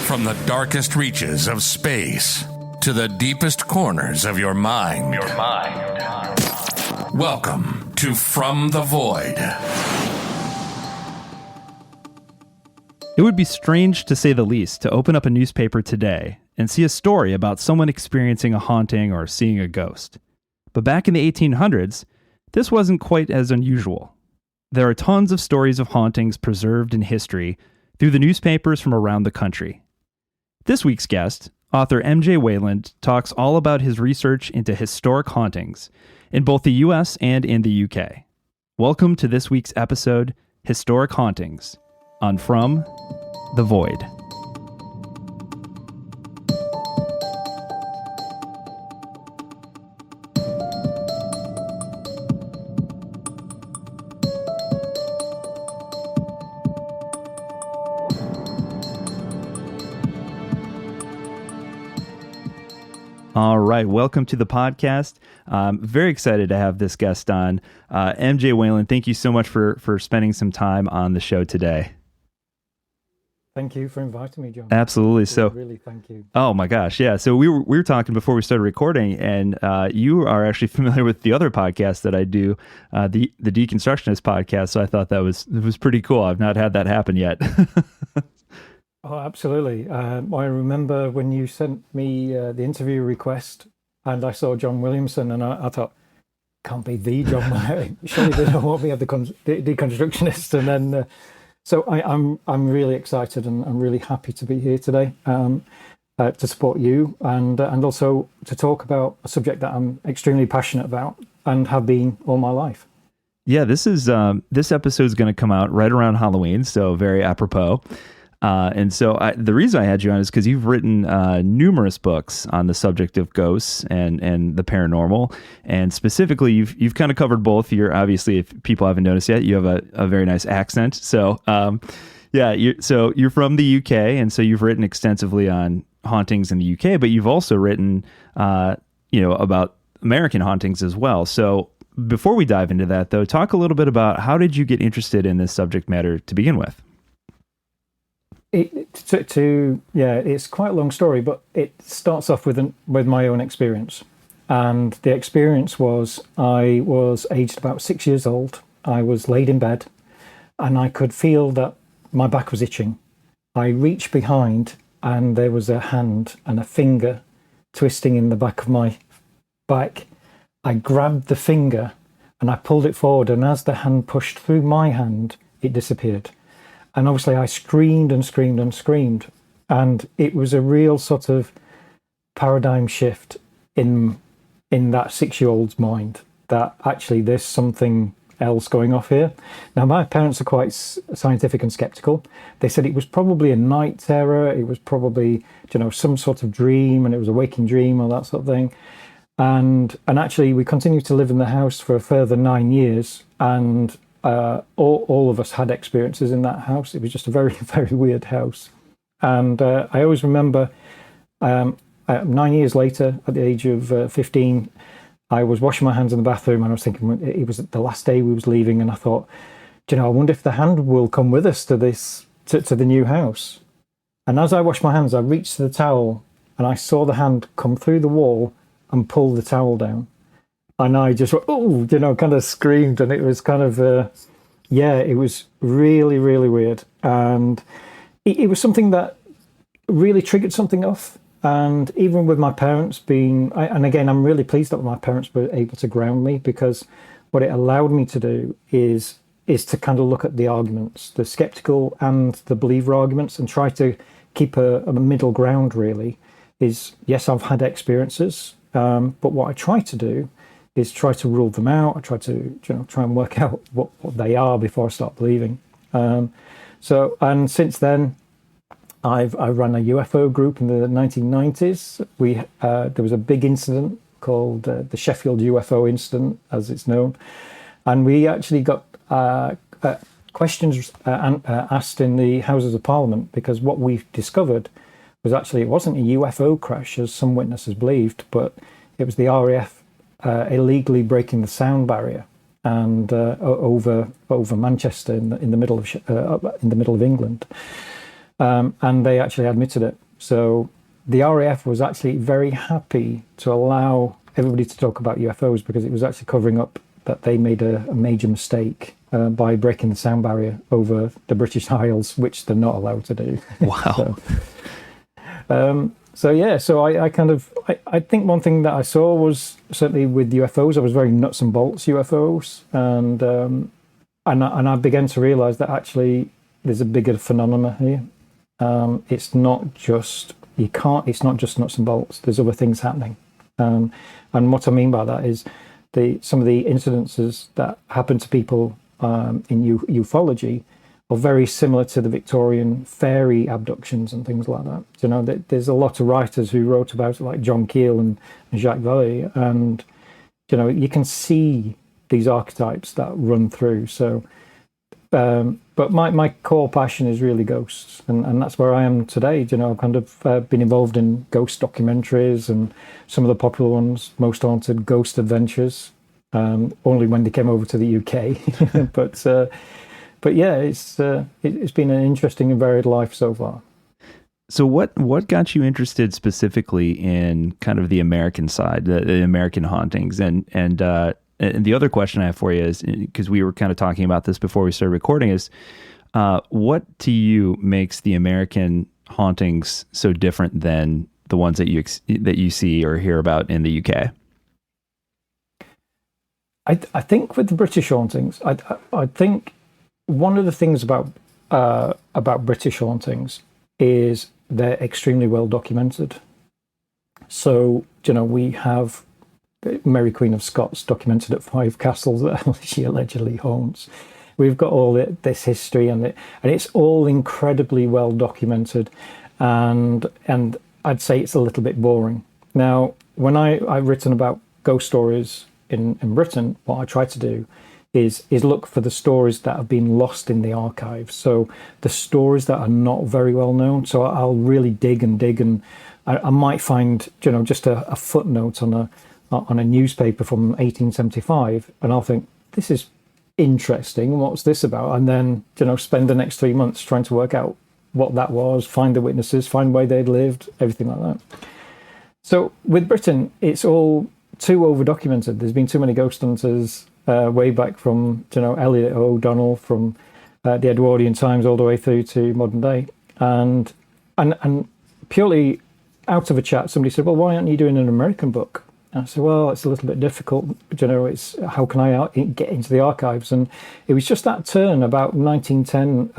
From the darkest reaches of space to the deepest corners of your mind. Welcome to From the Void. It would be strange, to say the least, to open up a newspaper today and see a story about someone experiencing a haunting or seeing a ghost. But back in the 1800s, this wasn't quite as unusual. There are tons of stories of hauntings preserved in history through the newspapers from around the country. This week's guest, author M.J. Wayland, talks all about his research into historic hauntings in both the U.S. and in the U.K. Welcome to this week's episode, Historic Hauntings, on From the Void. All right, welcome to the podcast. I'm very excited to have this guest on. MJ Wayland, thank you so much for spending some time on the show today. Thank you for inviting me, John. Absolutely. So, really, thank you. Oh my gosh, yeah. So we were talking before we started recording, and you are actually familiar with the other podcast that I do, the Deconstructionist podcast. So I thought it was pretty cool. I've not had that happen yet. Oh, absolutely. I remember when you sent me the interview request and I saw John Williamson, and I thought, can't be the John Williamson. Surely they don't want me at the Deconstructionist. And then, so I'm really excited and I'm really happy to be here today to support you and also to talk about a subject that I'm extremely passionate about and have been all my life. Yeah, this episode is going to come out right around Halloween, so very apropos. And so the reason I had you on is because you've written numerous books on the subject of ghosts and the paranormal, and specifically you've kind of covered both. You're obviously, if people haven't noticed yet, you have a very nice accent. So you're from the UK, and so you've written extensively on hauntings in the UK, but you've also written about American hauntings as well. So before we dive into that, though, talk a little bit about how did you get interested in this subject matter to begin with? It's quite a long story, but it starts off with my own experience. And the experience was, I was aged about 6 years old. I was laid in bed and I could feel that my back was itching. I reached behind and there was a hand and a finger twisting in the back of my back. I grabbed the finger and I pulled it forward, and as the hand pushed through my hand, it disappeared. And obviously I screamed and screamed and screamed. And it was a real sort of paradigm shift in that 6-year-old's mind, that actually there's something else going off here. Now, my parents are quite scientific and skeptical. They said it was probably a night terror. It was probably, some sort of dream, and it was a waking dream or that sort of thing. And actually we continued to live in the house for a further 9 years. And all of us had experiences in that house. It was just a very, very weird house. And I always remember 9 years later, at the age of 15, I was washing my hands in the bathroom, and I was thinking, it was the last day we was leaving, and I thought, I wonder if the hand will come with us to the new house. And as I washed my hands, I reached to the towel and I saw the hand come through the wall and pull the towel down. And I just, kind of screamed, and it was kind of, it was really, really weird. And it was something that really triggered something off. And even with my parents and again, I'm really pleased that my parents were able to ground me, because what it allowed me to do is to kind of look at the arguments, the skeptical and the believer arguments, and try to keep a middle ground, really. Yes, I've had experiences, but what I try to do is try to rule them out. I try to try and work out what they are before I start believing. And since then, I ran a UFO group in the 1990s. There was a big incident called the Sheffield UFO incident, as it's known, and we actually got questions asked in the Houses of Parliament, because what we discovered was actually it wasn't a UFO crash, as some witnesses believed, but it was the RAF illegally breaking the sound barrier and over Manchester in the middle of England. and they actually admitted it. So the RAF was actually very happy to allow everybody to talk about UFOs because it was actually covering up that they made a major mistake by breaking the sound barrier over the British Isles, which they're not allowed to do. Wow. So I think one thing that I saw was certainly with UFOs, I was very nuts and bolts UFOs, and I began to realize that actually there's a bigger phenomenon here. It's not just nuts and bolts. There's other things happening, and what I mean by that is some of the incidences that happen to people in ufology are very similar to the Victorian fairy abductions and things like that. You know, there's a lot of writers who wrote about it, like John Keel and Jacques Vallée, and you know, you can see these archetypes that run through. So, but my core passion is really ghosts, and that's where I am today. You know, I've kind of been involved in ghost documentaries, and some of the popular ones, Most Haunted, Ghost Adventures, only when they came over to the UK. But yeah, it's been an interesting and varied life so far. So what got you interested specifically in kind of the American side, the American hauntings? And the other question I have for you is, because we were kind of talking about this before we started recording, is what to you makes the American hauntings so different than the ones that you see or hear about in the UK? I think with the British hauntings, I think one of the things about British hauntings is they're extremely well documented. So, you know, we have Mary Queen of Scots documented at 5 castles that she allegedly haunts. We've got all this history, and it's all incredibly well documented, and I'd say it's a little bit boring. Now, when I've written about ghost stories in Britain, what I try to do is look for the stories that have been lost in the archives. So the stories that are not very well known. So I'll really dig, and I might find, you know, just a footnote on a newspaper from 1875, and I'll think, this is interesting. What's this about? And then, you know, spend the next 3 months trying to work out what that was, find the witnesses, find where they'd lived, everything like that. So with Britain, it's all too over documented. There's been too many ghost hunters. Way back from, you know, Eliot O'Donnell, from the Edwardian times all the way through to modern day, and purely out of a chat, somebody said, "Well, why aren't you doing an American book?" And I said, "Well, it's a little bit difficult. You know, it's how can I get into the archives?" And it was just that turn about 2010,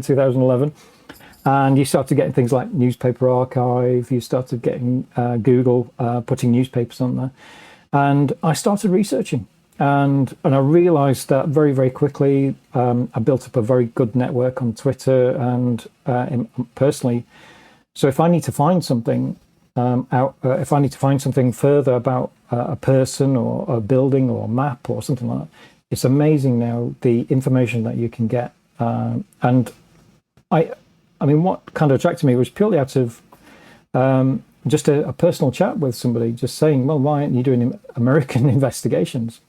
2011, and you started getting things like Newspaper Archive. You started getting Google putting newspapers on there. And I started researching, and I realized that very, very quickly. I built up a very good network on Twitter and personally. So if I need to find something if I need to find something further about a person or a building or a map or something like that, it's amazing now the information that you can get. And I mean, what kind of attracted me was purely out of just a personal chat with somebody, just saying, well, why aren't you doing American investigations?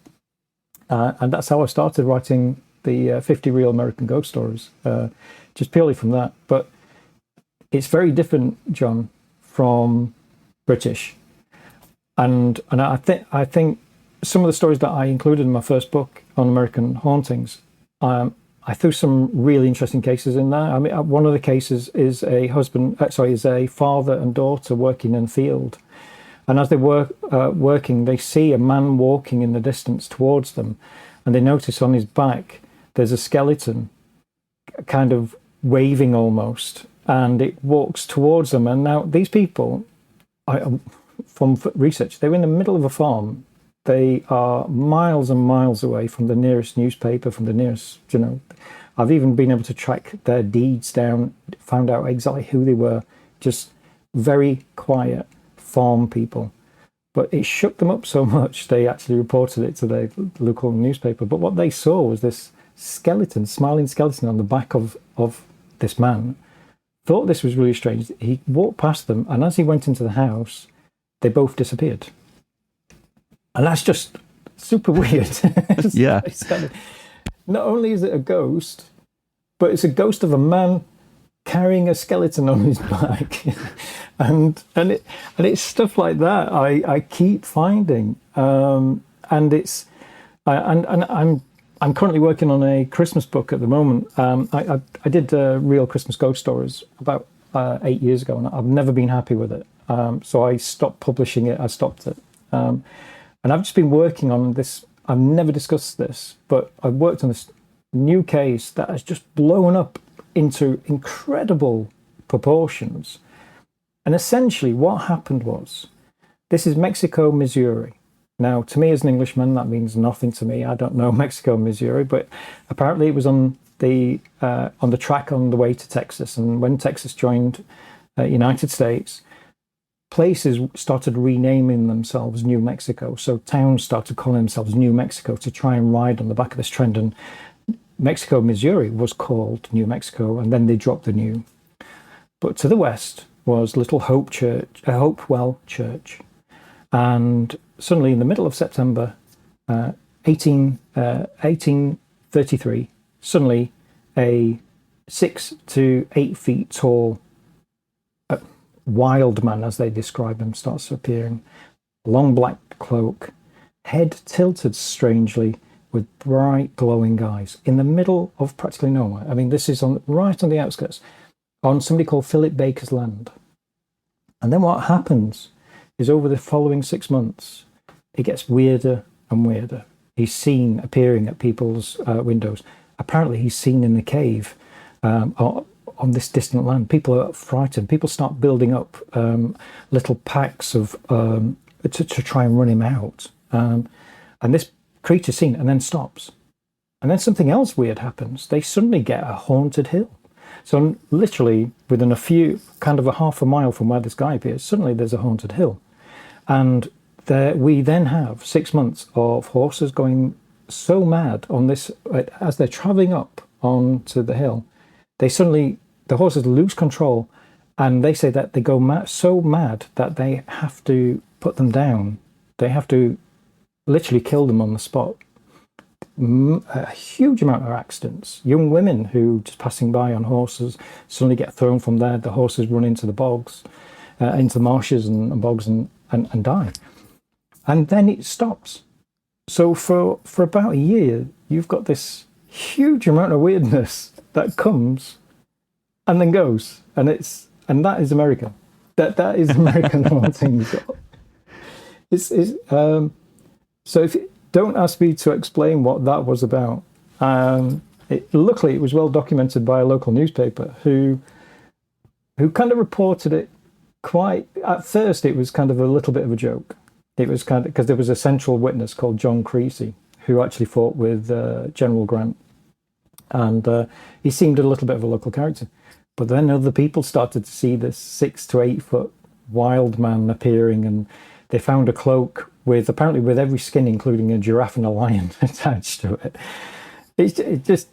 And that's how I started writing the 50 Real American Ghost Stories, just purely from that. But it's very different, John, from British. And I think some of the stories that I included in my first book on American hauntings, I threw some really interesting cases in there. I mean, one of the cases is a father and daughter working in a field, and as they were working, they see a man walking in the distance towards them, and they notice on his back there's a skeleton, kind of waving almost, and it walks towards them. And now these people, from research, they were in the middle of a farm. They are miles and miles away from the nearest newspaper, from the nearest, you know. I've even been able to track their deeds down, found out exactly who they were, just very quiet farm people. But it shook them up so much, they actually reported it to their local newspaper. But what they saw was this skeleton, smiling skeleton on the back of this man. Thought this was really strange. He walked past them, and as he went into the house, they both disappeared. And that's just super weird. Yeah. It's kind of, not only is it a ghost, but it's a ghost of a man carrying a skeleton on his back, and it's stuff like that I keep finding, and I'm currently working on a Christmas book at the moment. I did real Christmas ghost stories about 8 years ago, and I've never been happy with it. So I stopped publishing it. I stopped it, and I've just been working on this. I've never discussed this, but I've worked on this new case that has just blown up into incredible proportions. And essentially what happened was, this is Mexico, Missouri. Now, to me as an Englishman, that means nothing to me. I don't know Mexico, Missouri, but apparently it was on the track on the way to Texas. And when Texas joined United States, places started renaming themselves New Mexico. So towns started calling themselves New Mexico to try and ride on the back of this trend. And Mexico, Missouri was called New Mexico, and then they dropped the new. But to the west was Little Hope Church, Hopewell Church. And suddenly in the middle of September 1833, suddenly a 6 to 8 feet tall wild man, as they describe him, starts appearing. Long black cloak, head tilted strangely, with bright glowing eyes, in the middle of practically nowhere. I mean, this is right on the outskirts, on somebody called Philip Baker's land. And then what happens is, over the following 6 months, it gets weirder and weirder. He's seen appearing at people's windows. Apparently he's seen in the cave on this distant land. People are frightened. People start building up little packs of to try and run him out. And this creature's seen and then stops. And then something else weird happens. They suddenly get a haunted hill. So literally within a half a mile from where this guy appears, suddenly there's a haunted hill. And we then have 6 months of horses going so mad on this, as they're traveling up onto the hill, the horses lose control, and they say that they go so mad that they have to put them down. They have to literally kill them on the spot. A huge amount of accidents. Young women who just passing by on horses suddenly get thrown from there. The horses run into the bogs, into the marshes and bogs and die. And then it stops. So for about a year, you've got this huge amount of weirdness that comes and then goes, and that is America. That is American hauntings. So if don't ask me to explain what that was about. Luckily, it was well documented by a local newspaper who kind of reported it quite. At first, it was kind of a little bit of a joke. It was kind of because there was a central witness called John Creasy who actually fought with General Grant, and he seemed a little bit of a local character. But then other people started to see this 6 to 8 foot wild man appearing, and they found a cloak with every skin, including a giraffe and a lion attached to it. It just,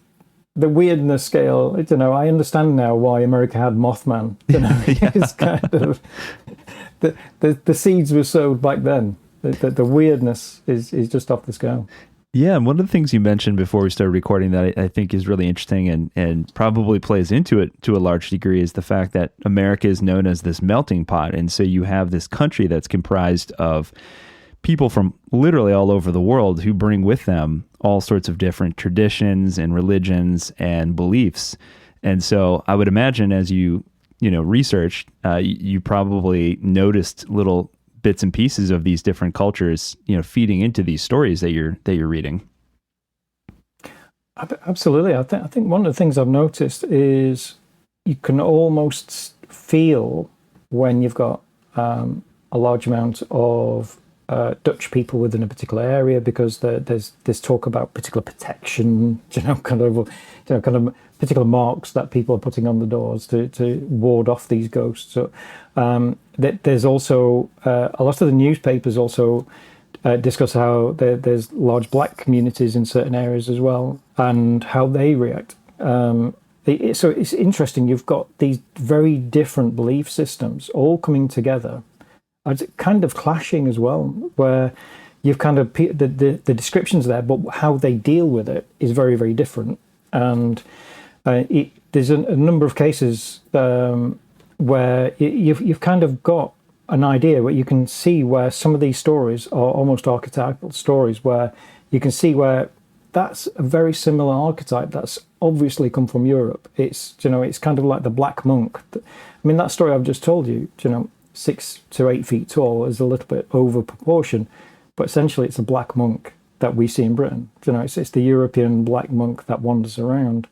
the weirdness scale, I don't know, I understand now why America had Mothman. You know, it's kind of, the seeds were sowed back then. The weirdness is just off the scale. Yeah, and one of the things you mentioned before we started recording that I think is really interesting and probably plays into it to a large degree is the fact that America is known as this melting pot. And so you have this country that's comprised of people from literally all over the world who bring with them all sorts of different traditions and religions and beliefs. And so I would imagine as you researched, you probably noticed little bits and pieces of these different cultures, feeding into these stories that you're reading. Absolutely. I think one of the things I've noticed is you can almost feel when you've got a large amount of Dutch people within a particular area, because there's talk about particular protection, kind of particular marks that people are putting on the doors to ward off these ghosts. So there's also a lot of the newspapers also discuss how there's large black communities in certain areas as well, and how they react. So it's interesting. You've got these very different belief systems all coming together. It's kind of clashing as well, where you've kind of the descriptions there, but how they deal with it is very, very different. And There's a number of cases where you've kind of got an idea where you can see where some of these stories are almost archetypal stories, where you can see where that's a very similar archetype that's obviously come from Europe. It's it's kind of like the black monk. I mean, that story I've just told you, 6 to 8 feet tall, is a little bit over proportion, but essentially it's a black monk that we see in Britain. It's the European black monk that wanders around.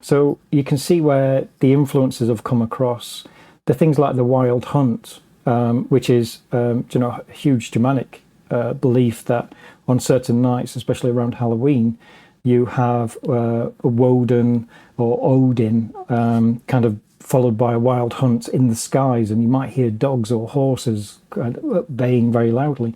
So you can see where the influences have come across. The things like the wild hunt, which is a huge Germanic belief that on certain nights, especially around Halloween, you have Woden or Odin kind of followed by a wild hunt in the skies, and you might hear dogs or horses baying very loudly.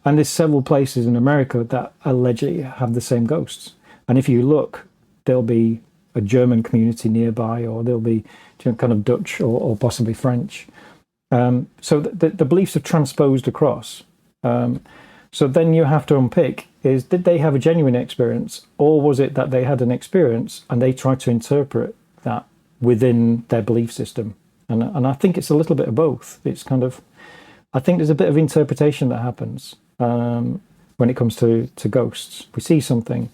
And there's several places in America that allegedly have the same ghosts. And if you look, there'll be a German community nearby, or there'll be kind of Dutch or possibly French. So the beliefs have transposed across. So then you have to unpick, did they have a genuine experience, or was it that they had an experience and they tried to interpret that within their belief system? And I think it's a little bit of both. It's kind of, I think there's a bit of interpretation that happens when it comes to ghosts. We see something,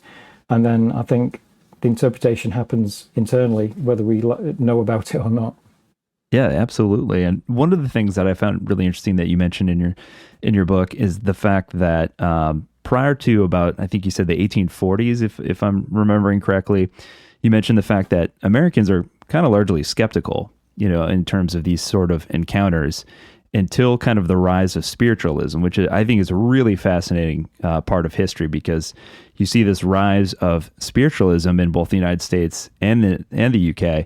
and then I think the interpretation happens internally, whether we know about it or not. Yeah, absolutely. And one of the things that I found really interesting that you mentioned in your book is the fact that prior to about, I think you said the 1840s, if I'm remembering correctly, you mentioned the fact that Americans are kind of largely skeptical, in terms of these sort of encounters, until kind of the rise of spiritualism, which I think is a really fascinating part of history, because you see this rise of spiritualism in both the United States and the UK.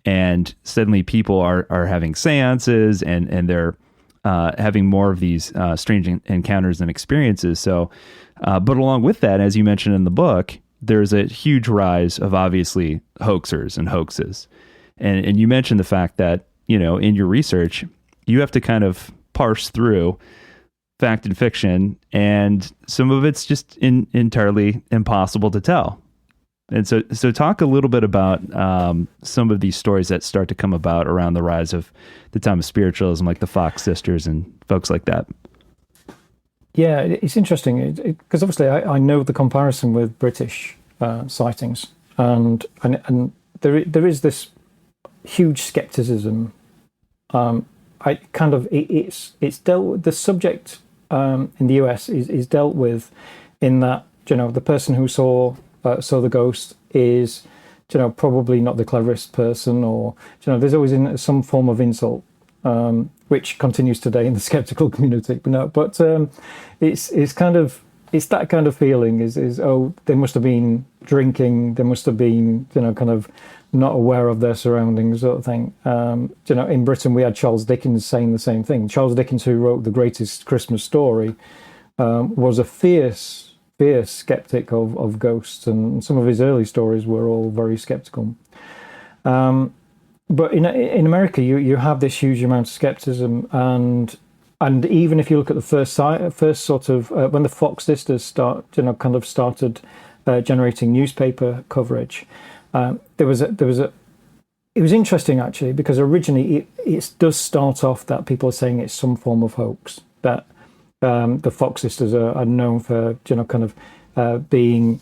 And suddenly people are having seances and they're having more of these strange encounters and experiences. So, but along with that, as you mentioned in the book, there's a huge rise of obviously hoaxers and hoaxes. And you mentioned the fact that, in your research, you have to kind of parse through fact and fiction, and some of it's just entirely impossible to tell. And so talk a little bit about some of these stories that start to come about around the rise of the time of spiritualism, like the Fox sisters and folks like that. Yeah, it's interesting because obviously I know the comparison with British sightings, and there is this huge skepticism. It's dealt, the subject in the US is dealt with in that the person who saw the ghost is probably not the cleverest person, or there's always some form of insult, which continues today in the skeptical community. But it's that kind of feeling is oh, they must have been drinking, they must have been kind of not aware of their surroundings, sort of thing. In Britain we had Charles Dickens saying the same thing. Charles Dickens, who wrote The Greatest Christmas Story, was a fierce skeptic of ghosts, and some of his early stories were all very skeptical. But in America, you have this huge amount of skepticism, and even if you look at the first sort of when the Fox sisters started generating newspaper coverage, it was interesting actually, because originally it does start off that people are saying it's some form of hoax, that the Fox sisters are known for being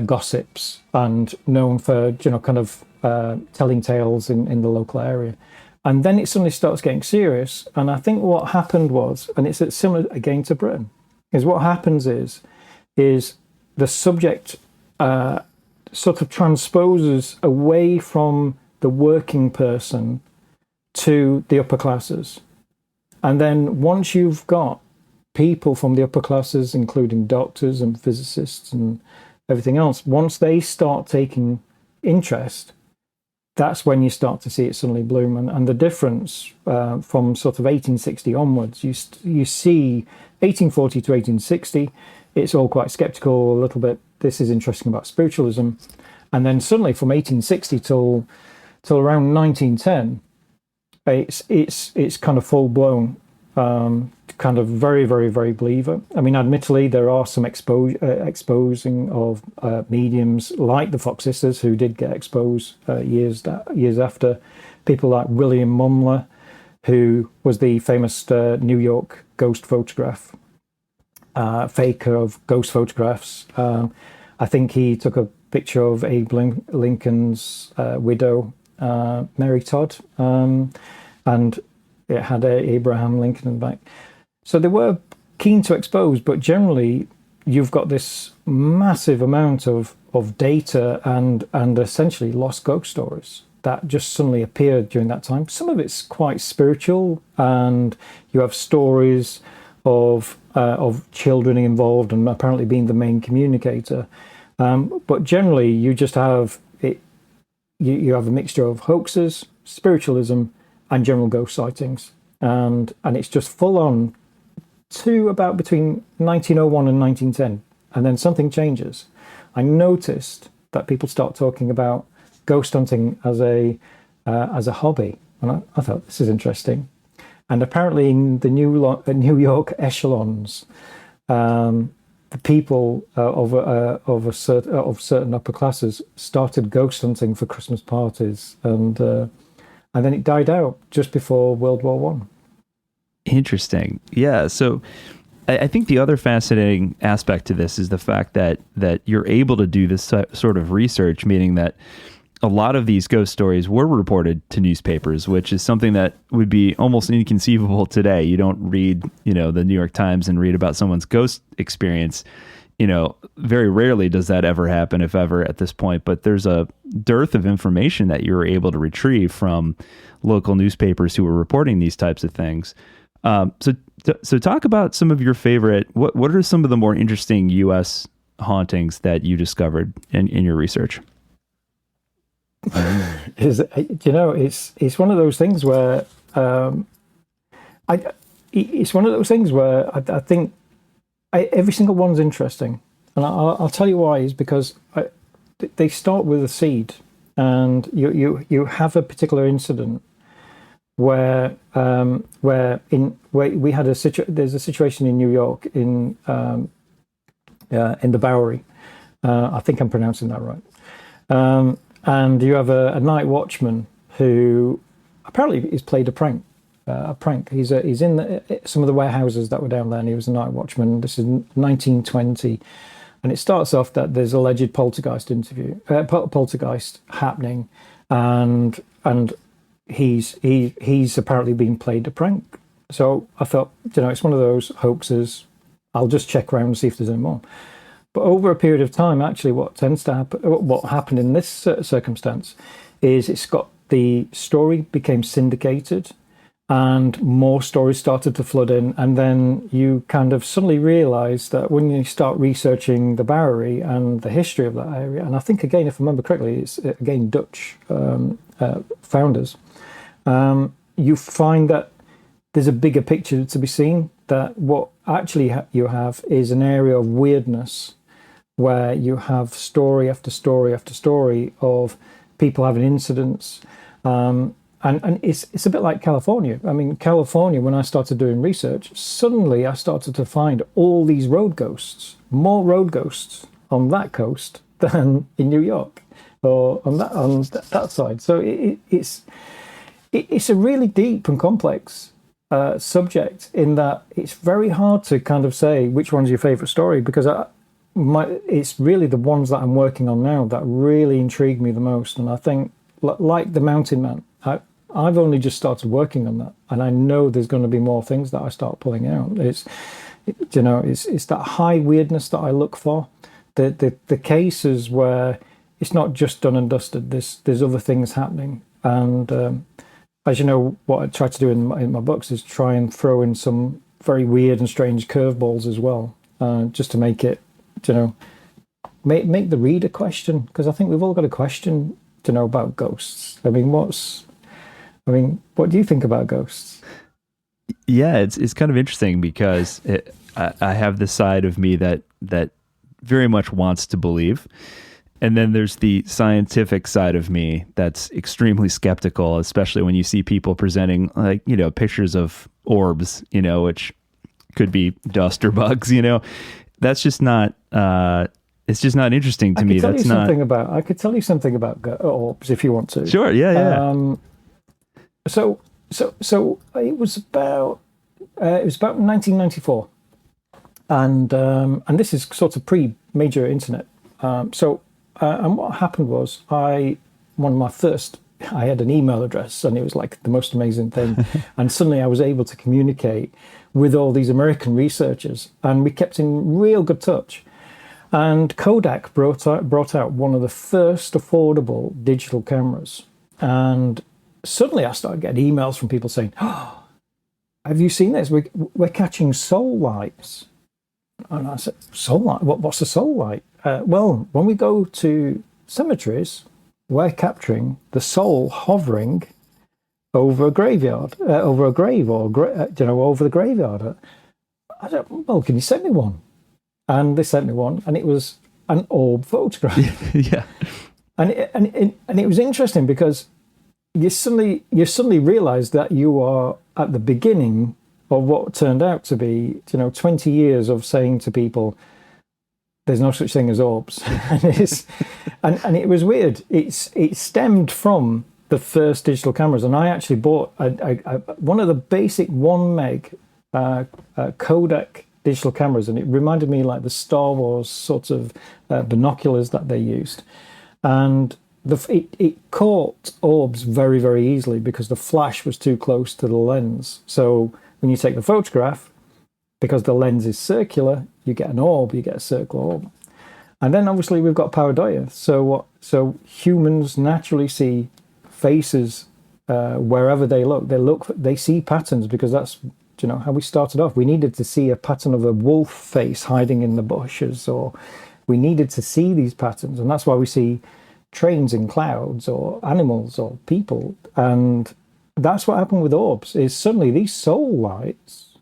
gossips, and known for telling tales in the local area. And then it suddenly starts getting serious. And I think what happened was, and it's similar again to Britain, is what happens is the subject sort of transposes away from the working person to the upper classes. And then once you've got people from the upper classes, including doctors and physicists and everything else, once they start taking interest, that's when you start to see it suddenly bloom. And the difference from sort of 1860 onwards, you see 1840 to 1860, it's all quite skeptical, a little bit, this is interesting about spiritualism. And then suddenly from 1860 till around 1910, it's kind of full blown. kind of very, very, very believer. I mean, admittedly, there are some exposing of mediums like the Fox sisters, who did get exposed years after. People like William Mumler, who was the famous New York ghost photograph faker of ghost photographs. I think he took a picture of Abe Lincoln's widow, Mary Todd, and it had Abraham Lincoln in the back. So they were keen to expose, but generally you've got this massive amount of data and essentially lost ghost stories that just suddenly appeared during that time. Some of it's quite spiritual, and you have stories of children involved and apparently being the main communicator. But generally you just have it. You have a mixture of hoaxes, spiritualism, and general ghost sightings, and it's just full on to about between 1901 and 1910, and then something changes. I noticed that people start talking about ghost hunting as a hobby, and I thought, this is interesting. And apparently, in the New York echelons, the people of certain upper classes started ghost hunting for Christmas parties, and then it died out just before World War One. Interesting. Yeah. So I think the other fascinating aspect to this is the fact that you're able to do this sort of research, meaning that a lot of these ghost stories were reported to newspapers, which is something that would be almost inconceivable today. You don't read, the New York Times and read about someone's ghost experience. Very rarely does that ever happen, if ever, at this point. But there's a dearth of information that you're able to retrieve from local newspapers who are reporting these types of things. So talk about some of your favorite. What are some of the more interesting U.S. hauntings that you discovered in your research? It's one of those things where I think every single one's interesting, and I'll tell you why. Is because they start with a seed, and you have a particular incident where we had there's a situation in New York in the Bowery. I think I'm pronouncing that right. And you have a night watchman who apparently is played a prank. He's in some of the warehouses that were down there, and he was a night watchman. This is 1920, and it starts off that there's alleged poltergeist happening, and he's apparently been played a prank. So I thought, it's one of those hoaxes. I'll just check around and see if there's any more. But over a period of time, actually, what happened in this circumstance is the story became syndicated, and more stories started to flood in. And then you kind of suddenly realize that when you start researching the Bowery and the history of that area, and I think, again, if I remember correctly, it's again Dutch founders, you find that there's a bigger picture to be seen, that what actually you have is an area of weirdness, where you have story after story after story of people having incidents. And it's a bit like California. I mean, California, when I started doing research, suddenly I started to find all these road ghosts, more road ghosts on that coast than in New York or on that side. So it's a really deep and complex subject, in that it's very hard to kind of say which one's your favorite story, because it's really the ones that I'm working on now that really intrigue me the most. And I think, like the Mountain Man, I've only just started working on that, and I know there's going to be more things that I start pulling out. It's that high weirdness that I look for. The cases where it's not just done and dusted. There's other things happening, and as you know, what I try to do in my books is try and throw in some very weird and strange curveballs as well, just to make it, make the reader question, because I think we've all got a question to know about ghosts. I mean, what do you think about ghosts? Yeah, it's kind of interesting, because I have this side of me that very much wants to believe, And then there's the scientific side of me that's extremely skeptical, especially when you see people presenting like, pictures of orbs, which could be dust or bugs, that's just not, it's just not interesting to me. I could tell you something about orbs if you want to. Sure. Yeah. So it was about 1994, and this is sort of pre-major internet. And what happened was I had an email address, and it was like the most amazing thing. And suddenly I was able to communicate with all these American researchers, and we kept in real good touch. And Kodak brought out one of the first affordable digital cameras. And suddenly I started getting emails from people saying, "Oh, have you seen this? We're catching soul lights." And I said, "Soul light? What's a soul light?" Well, when we go to cemeteries, we're capturing the soul hovering over a graveyard, over a grave, or over the graveyard. I said, "Well, can you send me one?" And they sent me one, and it was an orb photograph. Yeah, and it was interesting because you suddenly realize that you are at the beginning of what turned out to be 20 years of saying to people, there's no such thing as orbs. and it was weird. It stemmed from the first digital cameras, and I actually bought one of the basic 1 meg Kodak digital cameras, and it reminded me like the Star Wars sort of binoculars that they used. And it caught orbs very, very easily because the flash was too close to the lens. So when you take the photograph, because the lens is circular, you get an orb, you get a circular orb. And then obviously we've got pareidolia. So humans naturally see faces wherever they look. They see patterns because that's how we started off. We needed to see a pattern of a wolf face hiding in the bushes, or we needed to see these patterns, and that's why we see trains in clouds or animals or people. And that's what happened with orbs, is suddenly these soul lights,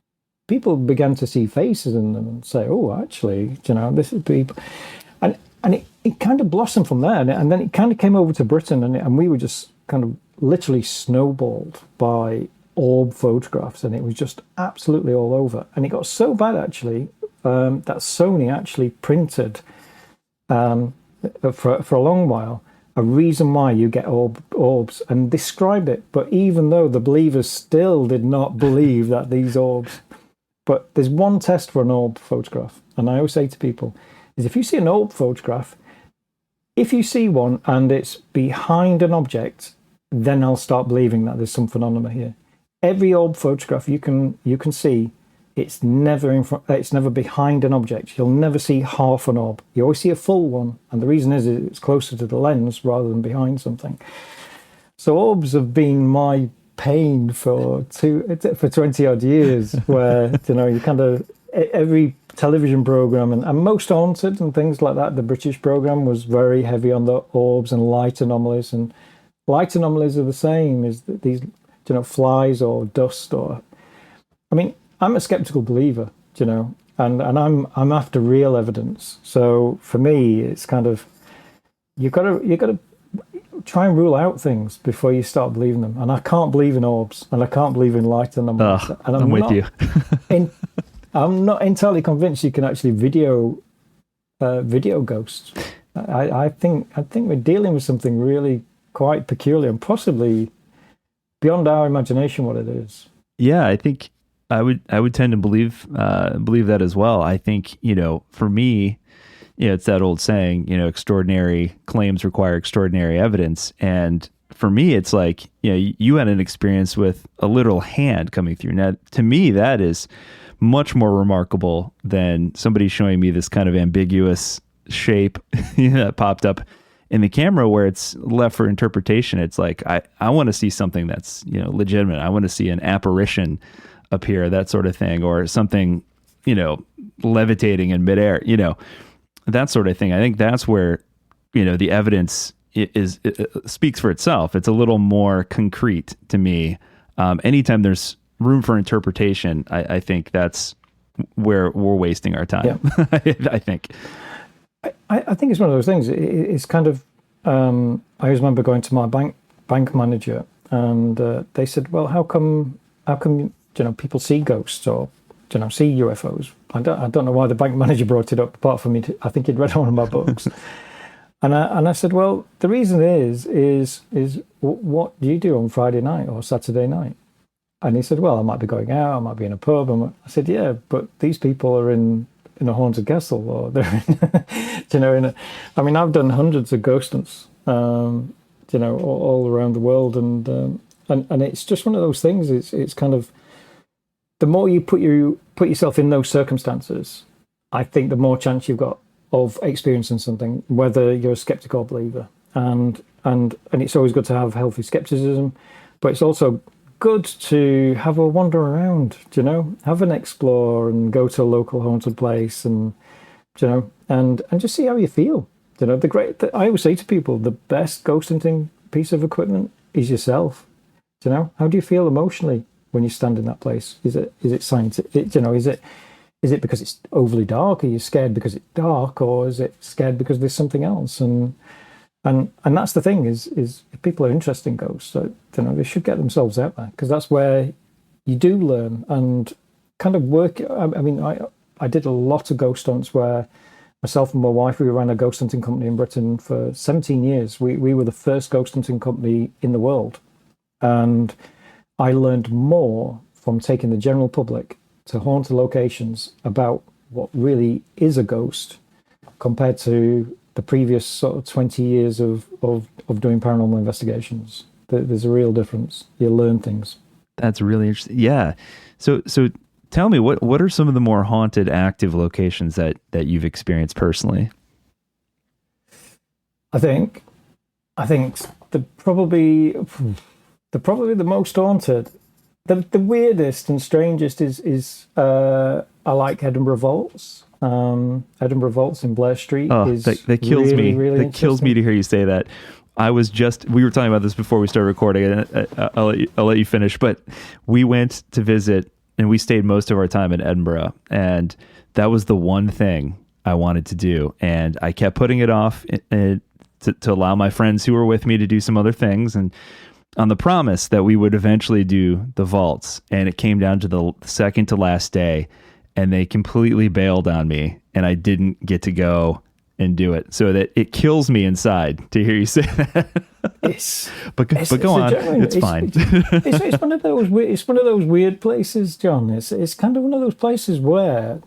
people began to see faces in them and say, "Oh, actually, this is people." And it kind of blossomed from there, and then it kind of came over to Britain, and we were just kind of literally snowballed by orb photographs, and it was just absolutely all over. And it got so bad actually that Sony actually printed for a long while a reason why you get orbs, and described it. But even though the believers still did not believe that these orbs, but there's one test for an orb photograph, and I always say to people is, if you see an orb photograph, if you see one and it's behind an object, then I'll start believing that there's some phenomena here. Every orb photograph you can see, it's never in front, it's never behind an object. You'll never see half an orb. You always see a full one, and the reason is it's closer to the lens rather than behind something. So orbs have been my pain for 20 odd years, where you kind of, every television program and Most Haunted and things like that, the British program was very heavy on the orbs and light anomalies, and light anomalies are the same as these flies or dust. Or I mean, I'm a skeptical believer, and I'm after real evidence. So for me, it's kind of, you got to try and rule out things before you start believing them. And I can't believe in orbs, and I can't believe in light anomalies. And I'm with you. I'm not entirely convinced you can actually video ghosts. I think we're dealing with something really quite peculiar and possibly beyond our imagination what it is. Yeah, I think I would tend to believe that as well. I think, for me, it's that old saying, extraordinary claims require extraordinary evidence. And for me, it's like, you had an experience with a literal hand coming through. Now, to me, that is much more remarkable than somebody showing me this kind of ambiguous shape that popped up in the camera, where it's left for interpretation. It's like, I want to see something that's, legitimate. I want to see an apparition appear, that sort of thing, or something, levitating in midair, that sort of thing. I think that's where, the evidence it speaks for itself. It's a little more concrete to me. Anytime there's room for interpretation, I think that's where we're wasting our time. Yeah. I think. I think it's one of those things. It's kind of. I always remember going to my bank manager, and they said, "Well, how come people see ghosts or see UFOs?" I don't know why the bank manager brought it up. Apart from I think he'd read one of my books, and I said, "Well, the reason is what do you do on Friday night or Saturday night?" And he said, "Well, I might be going out, I might be in a pub." And I said, "Yeah, but these people are in a haunted castle, or they're in, I mean, I've done hundreds of ghost hunts, all around the world, and it's just one of those things. It's kind of the more you put yourself in those circumstances, I think the more chance you've got of experiencing something, whether you're a skeptic or believer, and it's always good to have healthy skepticism, but it's also good to have a wander around, have an explore and go to a local haunted place and just see how you feel. I always say to people, the best ghost hunting piece of equipment is yourself. How do you feel emotionally when you stand in that place? Is it scientific? Is it because it's overly dark? Are you scared because it's dark, or is it scared because there's something else? And that's the thing is if people are interested in ghosts, they should get themselves out there, because that's where you do learn and kind of work. I mean, I did a lot of ghost hunts where myself and my wife, we ran a ghost hunting company in Britain for 17 years. We were the first ghost hunting company in the world. And I learned more from taking the general public to haunted locations about what really is a ghost compared to the previous sort of 20 years of doing paranormal investigations. There's a real difference. You learn things. That's really interesting. Yeah. So tell me, what are some of the more haunted active locations that you've experienced personally? I think probably the most haunted, the weirdest and strangest is I like Edinburgh Vaults. Edinburgh Vaults in Blair Street that kills really, me. really that kills me to hear you say that. We were talking about this before we started recording, and I'll let you finish, but we went to visit and we stayed most of our time in Edinburgh, and that was the one thing I wanted to do. And I kept putting it off to allow my friends who were with me to do some other things, and on the promise that we would eventually do the vaults. And it came down to the second to last day, and they completely bailed on me, and I didn't get to go and do it. So that it kills me inside to hear you say that. But go on. It's fine. It's one of those. It's one of those weird places, John. It's kind of one of those places where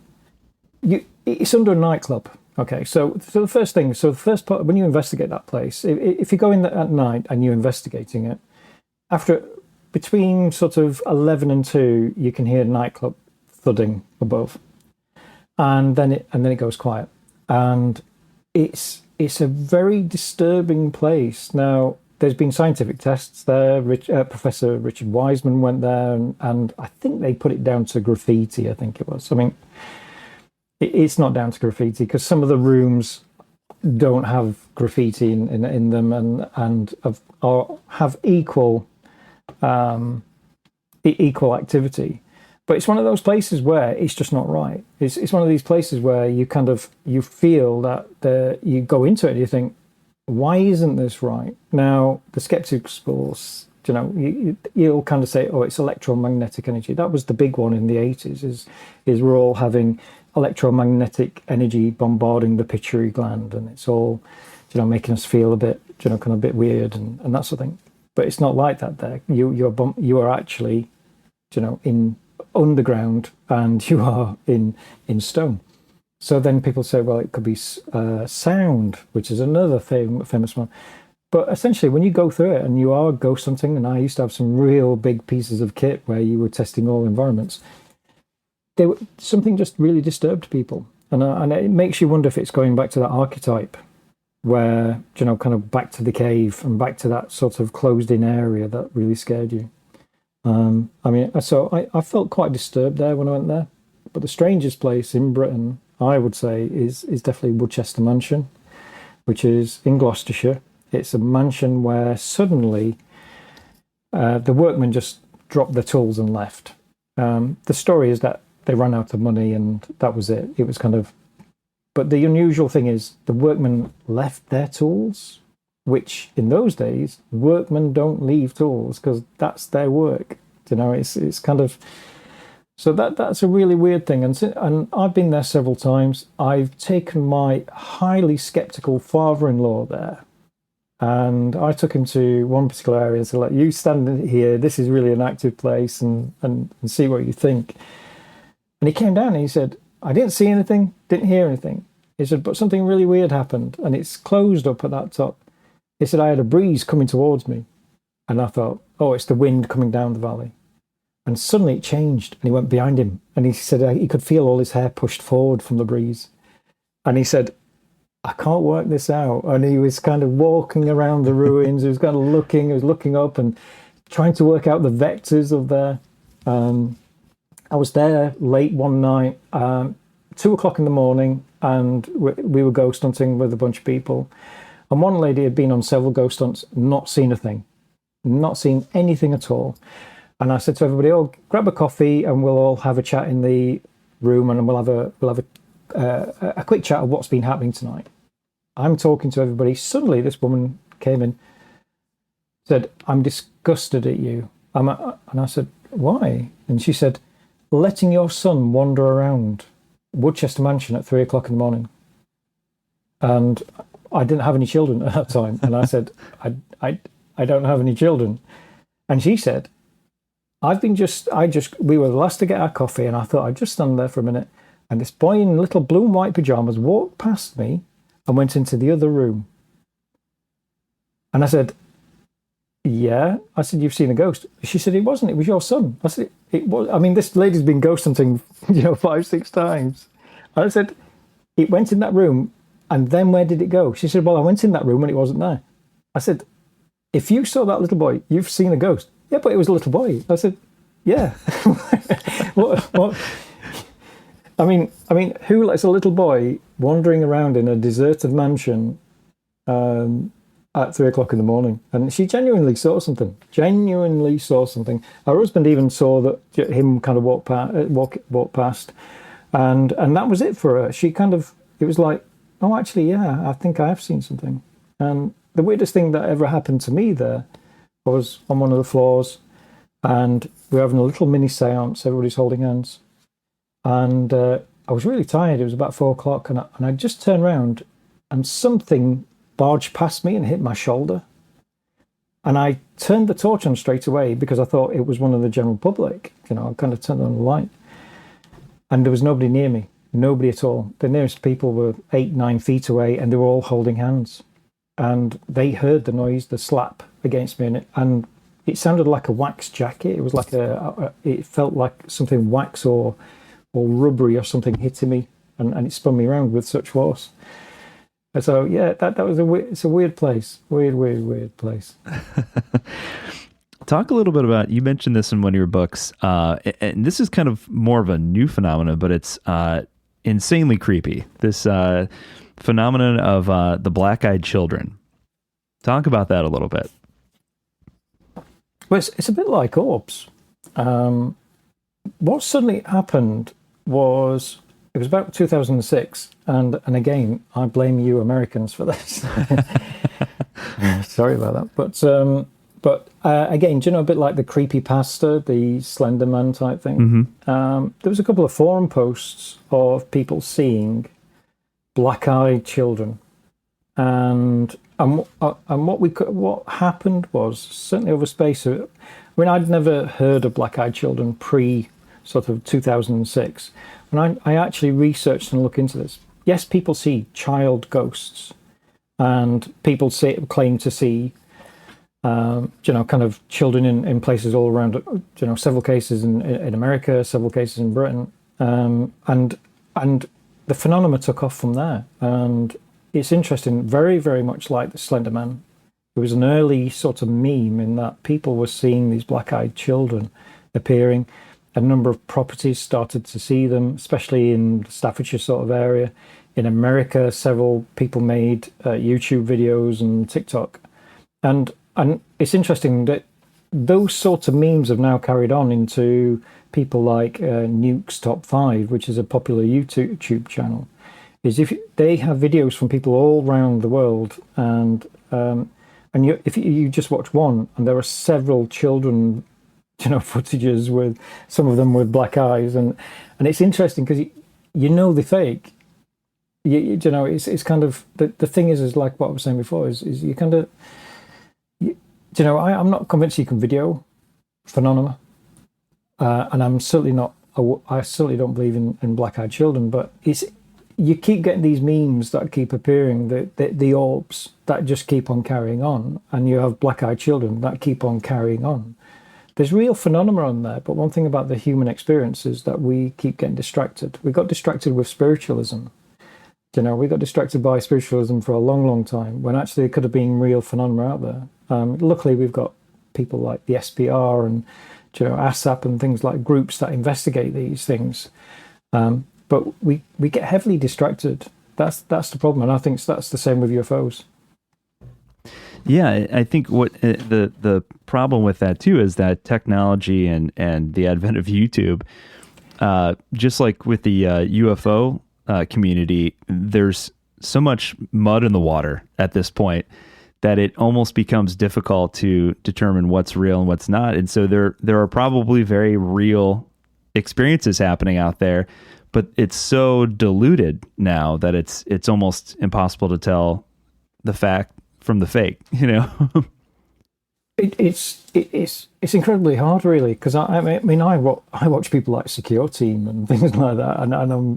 it's under a nightclub. Okay, so the first part, when you investigate that place, if you go in at night and you're investigating it, between sort of 11 and 2, you can hear nightclub thudding above, and then it goes quiet, and it's a very disturbing place. Now, there's been scientific tests there. Professor Richard Wiseman went there, and I think they put it down to graffiti. I think it was. I mean, it's not down to graffiti, because some of the rooms don't have graffiti in them, and have equal activity. But it's one of those places where it's just not right. It's one of these places where you feel that you go into it and you think, why isn't this right? Now, the skeptics will, you'll kind of say, oh, it's electromagnetic energy. That was the big one in the 80s, is we're all having electromagnetic energy bombarding the pituitary gland, and it's all, making us feel a bit, kind of a bit weird and that sort of thing. But it's not like that there. You are actually, in underground, and you are in stone. So then people say, well, it could be sound, which is another famous one. But essentially, when you go through it and you are ghost hunting, and I used to have some real big pieces of kit where you were testing all environments, something just really disturbed people. And it makes you wonder if it's going back to that archetype where, kind of back to the cave and back to that sort of closed-in area that really scared you. I felt quite disturbed there when I went there. But the strangest place in Britain, I would say, is definitely Woodchester Mansion, which is in Gloucestershire. It's a mansion where suddenly the workmen just dropped their tools and left. The story is that they ran out of money and that was it. It was kind of... But the unusual thing is the workmen left their tools, which in those days, workmen don't leave tools because that's their work. You know, it's kind of... So that's a really weird thing. And I've been there several times. I've taken my highly skeptical father-in-law there, and I took him to one particular area and said, like, you stand here, this is really an active place, and see what you think. And he came down and he said, I didn't see anything, didn't hear anything. He said, but something really weird happened, and it's closed up at that top. He said, I had a breeze coming towards me. And I thought, oh, it's the wind coming down the valley. And suddenly it changed, and he went behind him. And he said he could feel all his hair pushed forward from the breeze. And he said, I can't work this out. And he was kind of walking around the ruins. He was kind of looking, he was looking up and trying to work out the vectors of there. I was there late one night, 2:00 in the morning, and we were ghost hunting with a bunch of people. And one lady had been on several ghost hunts, not seen a thing, not seen anything at all. And I said to everybody, "Oh, grab a coffee, and we'll all have a chat in the room, and we'll have a quick chat of what's been happening tonight." I'm talking to everybody. Suddenly, this woman came in, said, "I'm disgusted at you." And I said, "Why?" And she said, "Letting your son wander around Woodchester Mansion at 3:00 in the morning." And I didn't have any children at that time. And I said, I don't have any children. And she said, we were the last to get our coffee, and I thought I'd just stand there for a minute. And this boy in little blue and white pajamas walked past me and went into the other room. And I said, "Yeah." I said, "You've seen a ghost?" She said, "It wasn't. It was your son." I said, "It was." I mean, this lady's been ghost hunting, 5-6 times. And I said, "It went in that room, and then where did it go?" She said, "Well, I went in that room and it wasn't there." I said, "If you saw that little boy, you've seen a ghost." "Yeah, but it was a little boy." I said, "Yeah." What? I mean, who lets a little boy wandering around in a deserted mansion at 3:00 in the morning? And she genuinely saw something. Her husband even saw that him kind of walk past, and that was it for her. She kind of, it was like, "Oh, actually, yeah, I think I have seen something." And the weirdest thing that ever happened to me there was on one of the floors, and we were having a little mini seance. Everybody's holding hands. And I was really tired. It was about 4:00, and I just turned around, and something barged past me and hit my shoulder. And I turned the torch on straight away because I thought it was one of the general public. I kind of turned on the light. And there was nobody near me. Nobody at all. The nearest people were 8-9 feet away, and they were all holding hands. And they heard the noise, the slap against me, and it sounded like a wax jacket. It was like it felt like something wax or rubbery or something hitting me, and it spun me around with such force. And so yeah, that was it's a weird place, weird place. Talk a little bit about, you mentioned this in one of your books, and this is kind of more of a new phenomenon, but it's insanely creepy. This phenomenon of the black-eyed children. Talk about that a little bit. Well, it's a bit like orbs. What suddenly happened was, it was about 2006, and again, I blame you Americans for this. Sorry about that. But again, do you know, a bit like the creepypasta, the Slender Man type thing? Mm-hmm. There was a couple of forum posts of people seeing black-eyed children, and what happened was, certainly over space. I mean, I'd never heard of black-eyed children pre sort of 2006. When I actually researched and looked into this, yes, people see child ghosts, and people claim to see, kind of children in places all around. Several cases in America, several cases in Britain, and the phenomena took off from there. And it's interesting, very, very much like the Slender Man. It was an early sort of meme in that people were seeing these black-eyed children appearing. A number of properties started to see them, especially in the Staffordshire sort of area. In America, several people made YouTube videos and TikTok. And it's interesting that those sorts of memes have now carried on into people like Nuke's Top 5, which is a popular YouTube channel. is if they have videos from people all around the world, and if you just watch one, and there are several children, footages with some of them with black eyes, and it's interesting because they fake. It's kind of the thing is like what I was saying before is you kind of, I'm not convinced you can video phenomena, and I'm certainly not. I certainly don't believe in black-eyed children, but you keep getting these memes that keep appearing, the orbs that just keep on carrying on, and you have black-eyed children that keep on carrying on. There's real phenomena on there, but one thing about the human experience is that we keep getting distracted. We got distracted with spiritualism. We got distracted by spiritualism for a long, long time, when actually it could have been real phenomena out there. Luckily, we've got people like the SPR and ASAP and things like groups that investigate these things. But we get heavily distracted. That's the problem, and I think that's the same with UFOs. Yeah, I think what the problem with that too is that technology and the advent of YouTube, just like with the UFO community, there's so much mud in the water at this point that it almost becomes difficult to determine what's real and what's not. And so there are probably very real experiences happening out there, but it's so diluted now that it's almost impossible to tell the fact from the fake, It's incredibly hard, really, because I watch people like Secure Team and things like that, and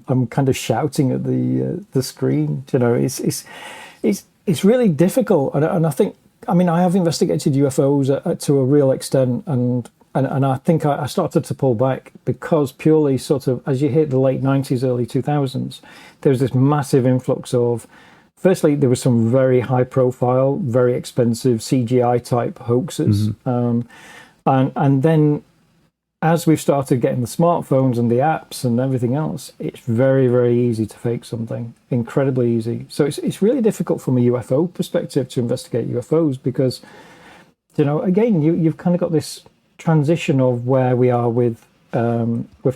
I'm kind of shouting at the screen. It's really difficult, and I think I have investigated UFOs to a real extent, and I think I started to pull back because purely sort of as you hit the late 90s, early 2000s, there was this massive influx of. Firstly, there was some very high-profile, very expensive CGI-type hoaxes, and then as we've started getting the smartphones and the apps and everything else, it's very, very easy to fake something, incredibly easy. So it's really difficult from a UFO perspective to investigate UFOs because, again, you've kind of got this transition of where we are with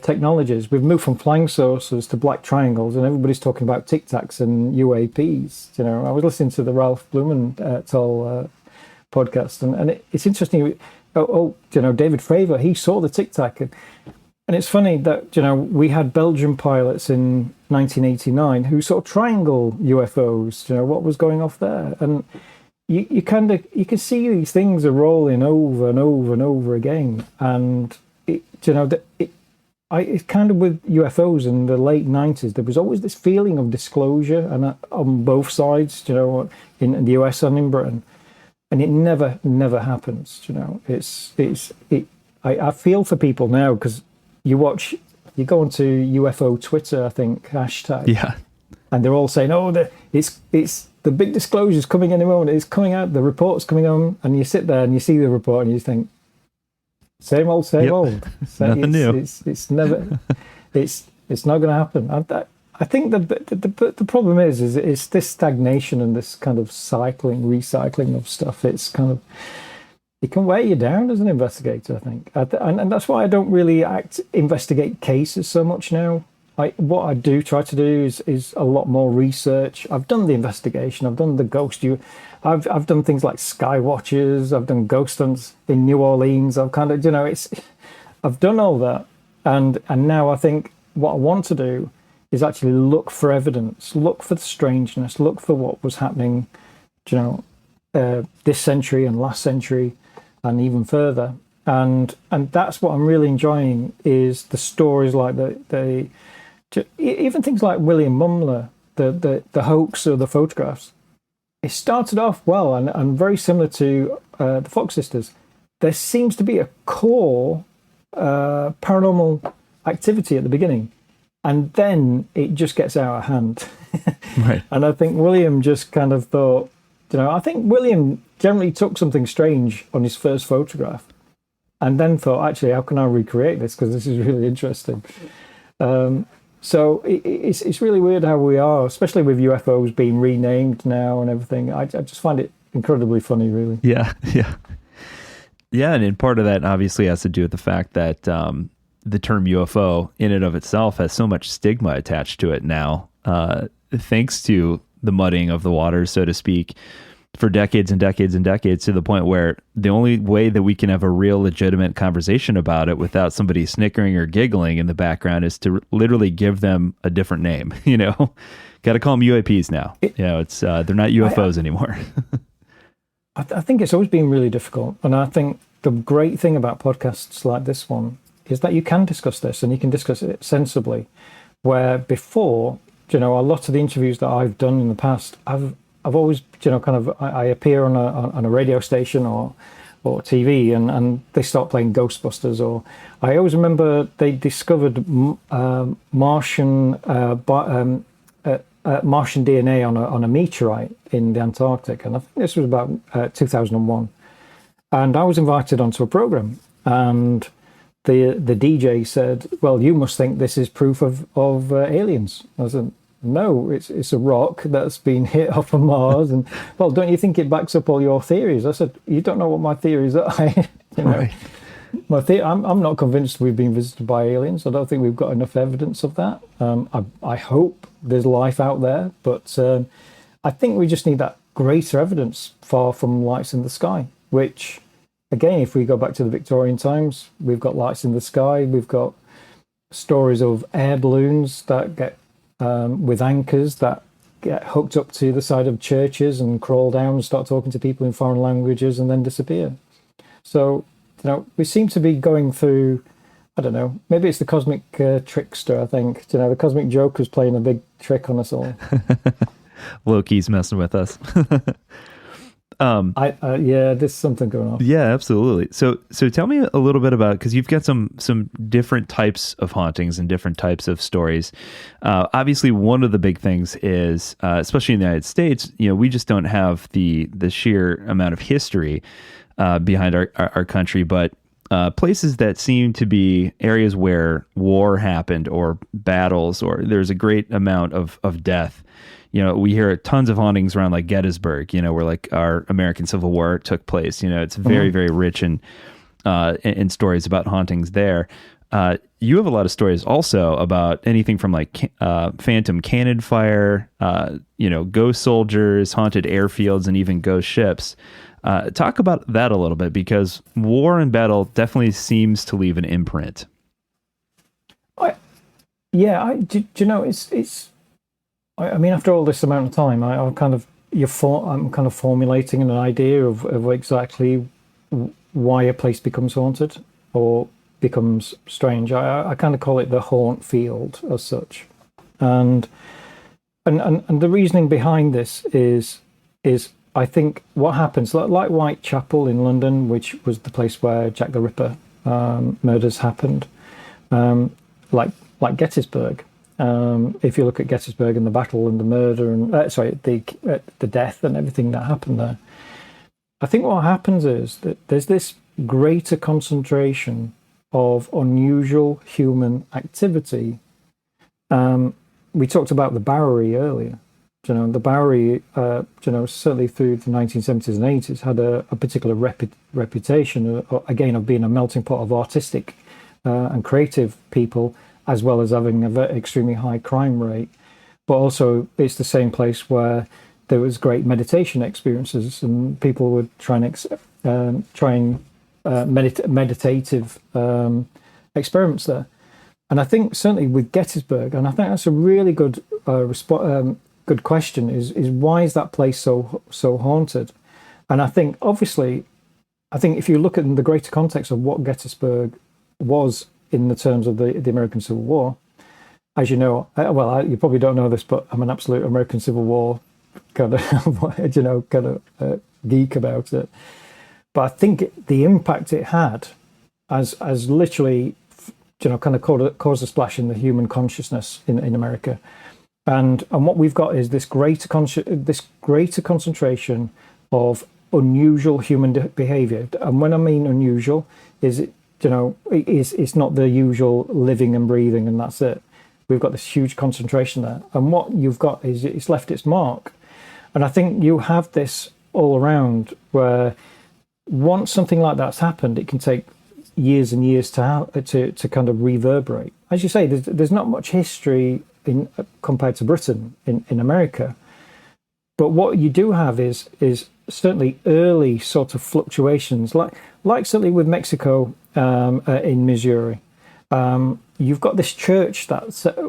technologies. We've moved from flying saucers to black triangles, and everybody's talking about Tic Tacs and UAPs. I was listening to the Ralph Blumenthal podcast, and it's interesting. David Fravor, he saw the Tic Tac, and it's funny that we had Belgian pilots in 1989 who saw triangle UFOs. What was going off there, and you can see these things are rolling over and over and over again, and it's kind of with UFOs in the late 90s, there was always this feeling of disclosure and on both sides, in the US and in Britain, and it never happens. I feel for people now because you go onto UFO Twitter, I think, hashtag, yeah, and they're all saying, it's the big disclosure's coming any moment, it's coming out, the report's coming on, and you sit there and you see the report and you think, same old. Nothing new. It's never. It's not going to happen. I think the problem is it's this stagnation and this kind of recycling of stuff. It's kind of, it can weigh you down as an investigator, I think, and that's why I don't really investigate cases so much now. What I do try to do is a lot more research. I've done the investigation. I've done the ghost. I've done things like sky watches. I've done ghost hunts in New Orleans. I've kind of I've done all that, and now I think what I want to do is actually look for evidence, look for the strangeness, look for what was happening, this century and last century, and even further. And that's what I'm really enjoying is the stories like even things like William Mumler, the hoax or the photographs. It started off well and very similar to the Fox sisters. There seems to be a core paranormal activity at the beginning, and then it just gets out of hand. Right. And I think William just kind of thought, I think William generally took something strange on his first photograph and then thought, actually, how can I recreate this? Because this is really interesting. So it's really weird how we are, especially with UFOs being renamed now and everything. I just find it incredibly funny, really. Yeah. And part of that obviously has to do with the fact that the term UFO in and of itself has so much stigma attached to it now. thanks to the muddying of the waters, so to speak, for decades and decades and decades, to the point where the only way that we can have a real legitimate conversation about it without somebody snickering or giggling in the background is to literally give them a different name. Got to call them UAPs now. It's they're not UFOs anymore. I think it's always been really difficult. And I think the great thing about podcasts like this one is that you can discuss this and you can discuss it sensibly. Where before, a lot of the interviews that I've done in the past, I've always, I appear on a radio station or TV and they start playing Ghostbusters. Or I always remember they discovered Martian DNA on a meteorite in the Antarctic, and I think this was about 2001. And I was invited onto a program, and the DJ said, "Well, you must think this is proof of aliens." I said, "No, it's a rock that's been hit off of Mars." And, "Well, don't you think it backs up all your theories?" I said, "You don't know what my theories are." Right. I'm not convinced we've been visited by aliens. I don't think we've got enough evidence of that. I hope there's life out there, but I think we just need that greater evidence far from lights in the sky, which, again, if we go back to the Victorian times, we've got lights in the sky. We've got stories of air balloons that get with anchors that get hooked up to the side of churches and crawl down and start talking to people in foreign languages and then disappear. So, we seem to be going through, I don't know, maybe it's the cosmic trickster, I think. The cosmic joker's playing a big trick on us all. Loki's messing with us. There's something going on. Yeah, absolutely. So tell me a little bit about, because you've got some different types of hauntings and different types of stories. Obviously, one of the big things is, especially in the United States, we just don't have the sheer amount of history behind our country, but places that seem to be areas where war happened or battles, or there's a great amount of death. We hear tons of hauntings around like Gettysburg, where like our American Civil War took place. It's very, very rich in stories about hauntings there. You have a lot of stories also about anything from like phantom cannon fire, ghost soldiers, haunted airfields, and even ghost ships. Talk about that a little bit, because war and battle definitely seems to leave an imprint. It's. I mean, after all this amount of time, I'm kind of formulating an idea of exactly why a place becomes haunted or becomes strange. I kind of call it the haunt field as such, and the reasoning behind this is I think what happens, like Whitechapel in London, which was the place where Jack the Ripper murders happened, like Gettysburg. If you look at Gettysburg and the battle and the murder and the death and everything that happened there, I think what happens is that there's this greater concentration of unusual human activity. We talked about the Bowery earlier. The Bowery, certainly through the 1970s and 80s, had a particular reputation, again, of being a melting pot of artistic and creative people, as well as having an extremely high crime rate. But also, it's the same place where there was great meditation experiences, and people would try meditative experiments there. And I think certainly with Gettysburg, and I think that's a really good good question, is why is that place so haunted? And I think if you look at the greater context of what Gettysburg was in the terms of the American Civil War, as you know, you probably don't know this, but I'm an absolute American Civil War kind of geek about it. But I think the impact it had as literally, kind of caused a splash in the human consciousness in America. And what we've got is this greater concentration of unusual human behavior. And when I mean unusual, it's not the usual living and breathing and that's it. We've got this huge concentration there. And what you've got is it's left its mark. And I think you have this all around where once something like that's happened, it can take years and years to kind of reverberate. As you say, there's not much history in compared to Britain in America. But what you do have is certainly early sort of fluctuations, like certainly with Mexico in Missouri. You've got this church that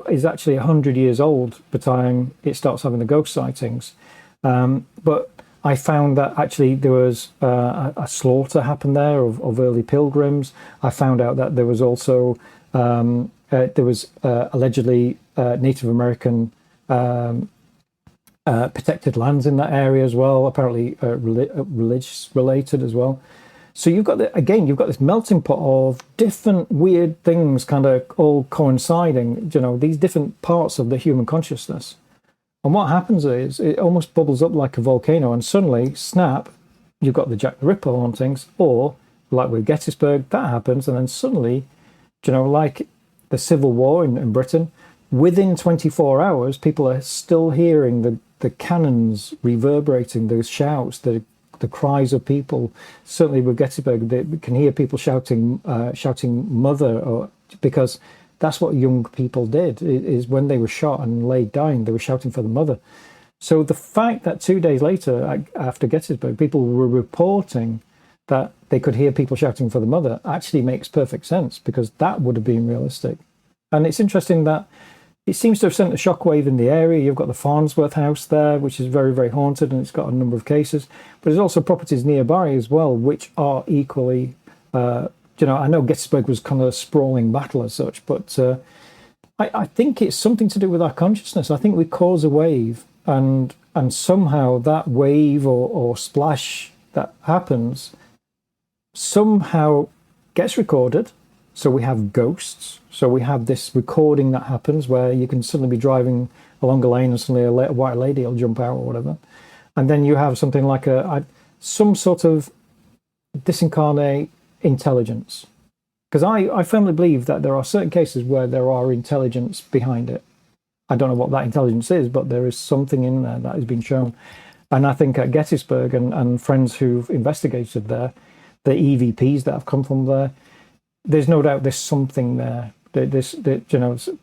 is actually 100 years old by the time it starts having the ghost sightings. But I found that actually there was a slaughter happened there of early pilgrims. I found out that there was also allegedly Native American protected lands in that area as well, apparently religious related as well. So you've got this melting pot of different weird things kind of all coinciding, these different parts of the human consciousness. And what happens is it almost bubbles up like a volcano, and suddenly, snap, you've got the Jack the Ripper hauntings, or like with Gettysburg, that happens, and then suddenly, like the Civil War in Britain, within 24 hours, people are still hearing the cannons reverberating, the shouts, the cries of people. Certainly with Gettysburg, they can hear people shouting "mother," or because that's what young people did. Is when they were shot and lay dying, they were shouting for the mother. So the fact that 2 days later, after Gettysburg, people were reporting that they could hear people shouting for the mother actually makes perfect sense, because that would have been realistic. And it's interesting that it seems to have sent a shockwave in the area. You've got the Farnsworth house there, which is very, very haunted, and it's got a number of cases. But there's also properties nearby as well, which are equally, I know Gettysburg was kind of a sprawling battle as such, but I think it's something to do with our consciousness. I think we cause a wave, and somehow that wave or splash that happens somehow gets recorded. So we have ghosts. So we have this recording that happens where you can suddenly be driving along a lane and suddenly a white lady will jump out or whatever. And then you have something like some sort of disincarnate intelligence. Because I firmly believe that there are certain cases where there are intelligence behind it. I don't know what that intelligence is, but there is something in there that has been shown. And I think at Gettysburg and friends who've investigated there, the EVPs that have come from there, there's no doubt there's something there.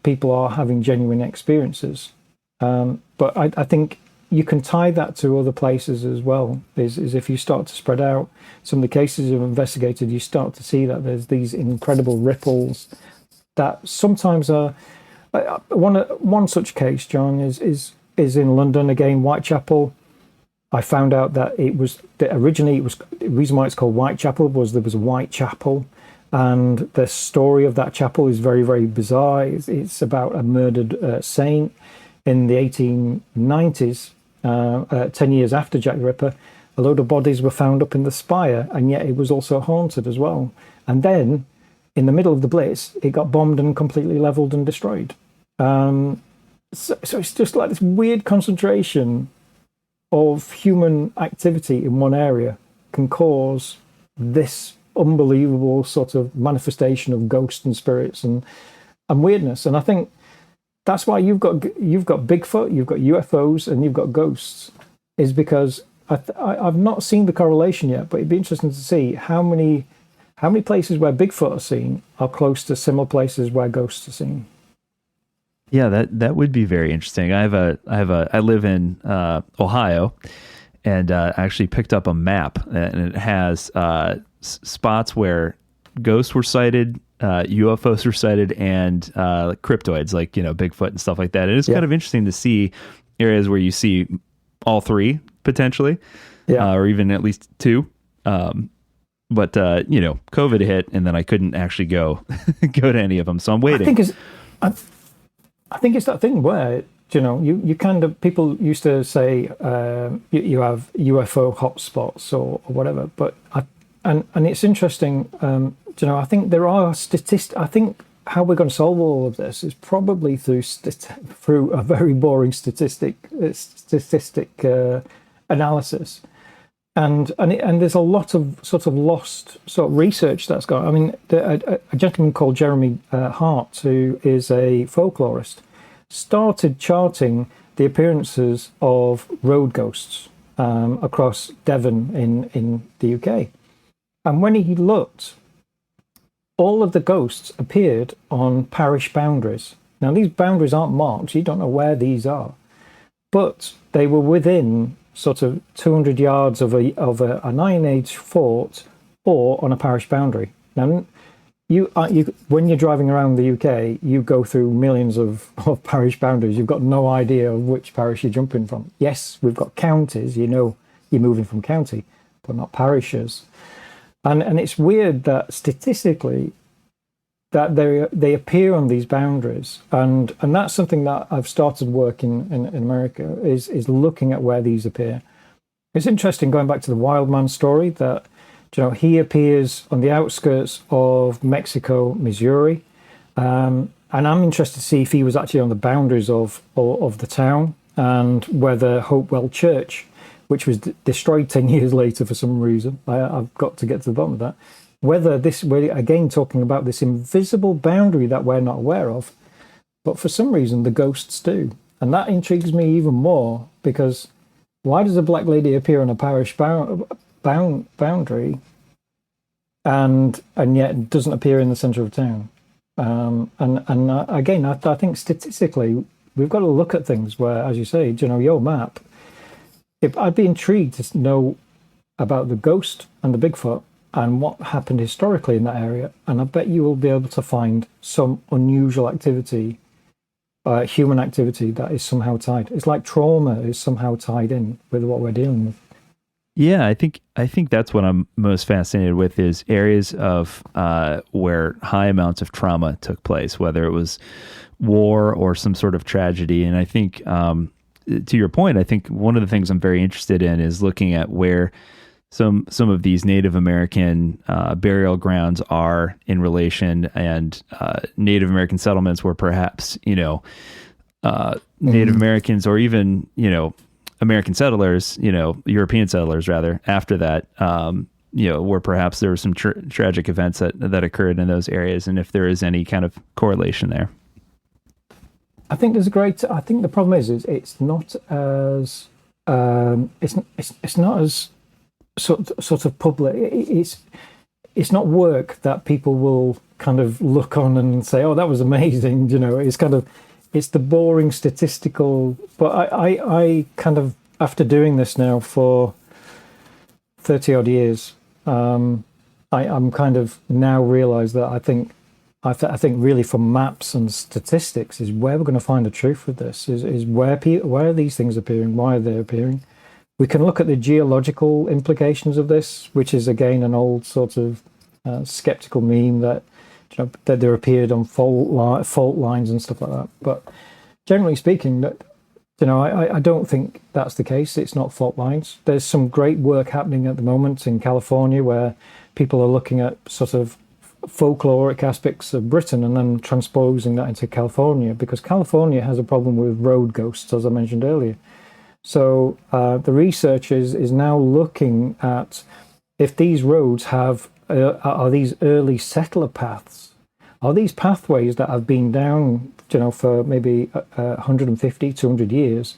People are having genuine experiences. But I think you can tie that to other places as well. Is if you start to spread out some of the cases you've investigated, you start to see that there's these incredible ripples that sometimes are. One such case, John, is in London again, Whitechapel. I found out that originally the reason why it's called Whitechapel was there was a Whitechapel. And the story of that chapel is very, very bizarre. It's about a murdered saint in the 1890s, 10 years after Jack the Ripper. A load of bodies were found up in the spire, and yet it was also haunted as well. And then, in the middle of the Blitz, it got bombed and completely leveled and destroyed. So it's just like this weird concentration of human activity in one area can cause this unbelievable sort of manifestation of ghosts and spirits and weirdness. And I think that's why you've got Bigfoot, you've got UFOs, and you've got ghosts, is because I've not seen the correlation yet, but it'd be interesting to see how many places where Bigfoot are seen are close to similar places where ghosts are seen. Yeah, that would be very interesting. I live in Ohio, and I actually picked up a map, and it has spots where ghosts were sighted, UFOs were sighted, and cryptoids like Bigfoot and stuff like that. It is kind of interesting to see areas where you see all three potentially, or even at least two. But COVID hit, and then I couldn't actually go to any of them, so I'm waiting. I think it's that thing where you kind of, people used to say you have UFO hotspots or whatever, but and it's interesting. I think there are statistics. I think how we're going to solve all of this is probably through a very boring statistic analysis, and there's a lot of sort of lost sort of research that's gone. I mean, a gentleman called Jeremy Hart, who is a folklorist, started charting the appearances of road ghosts across Devon in the UK. And when he looked, all of the ghosts appeared on parish boundaries. Now, these boundaries aren't marked. You don't know where these are. But they were within sort of 200 yards of an Iron Age fort or on a parish boundary. Now, when you're driving around the UK, you go through millions of parish boundaries. You've got no idea of which parish you're jumping from. Yes, we've got counties. You know you're moving from county, but not parishes. And it's weird that statistically that they appear on these boundaries. And that's something that I've started working in America, is looking at where these appear. It's interesting, going back to the wild man story, that he appears on the outskirts of Mexico, Missouri. And I'm interested to see if he was actually on the boundaries of the town, and whether Hopewell Church, which was destroyed 10 years later for some reason, I've got to get to the bottom of that, whether we're again talking about this invisible boundary that we're not aware of, but for some reason the ghosts do. And that intrigues me even more, because why does a black lady appear on a parish boundary and yet doesn't appear in the centre of town? Again, I think statistically we've got to look at things where, as you say, your map, I'd be intrigued to know about the ghost and the Bigfoot and what happened historically in that area. And I bet you will be able to find some unusual activity, human activity, that is somehow tied. It's like trauma is somehow tied in with what we're dealing with. Yeah, I think that's what I'm most fascinated with, is areas of where high amounts of trauma took place, whether it was war or some sort of tragedy. And I think, to your point, I think one of the things I'm very interested in is looking at where some of these Native American burial grounds are in relation, and Native American settlements where perhaps, Native Americans, or even, American settlers, European settlers rather, after that, where perhaps there were some tragic events that occurred in those areas, and if there is any kind of correlation there. I think I think the problem is it's not as it's not as sort of public. It's not work that people will kind of look on and say, "Oh, that was amazing." It's the boring statistical. But I kind of, after doing this now for 30 odd years, I'm kind of now realised that I think really from maps and statistics is where we're going to find the truth with this. Is where are these things appearing? Why are they appearing? We can look at the geological implications of this, which is again an old sort of skeptical meme that that there appeared on fault lines and stuff like that. But generally speaking, I don't think that's the case. It's not fault lines. There's some great work happening at the moment in California where people are looking at sort of folkloric aspects of Britain and then transposing that into California, because California has a problem with road ghosts, as I mentioned earlier. So the research is now looking at if these roads are these early settler paths, are these pathways that have been down, for maybe 150, 200 years,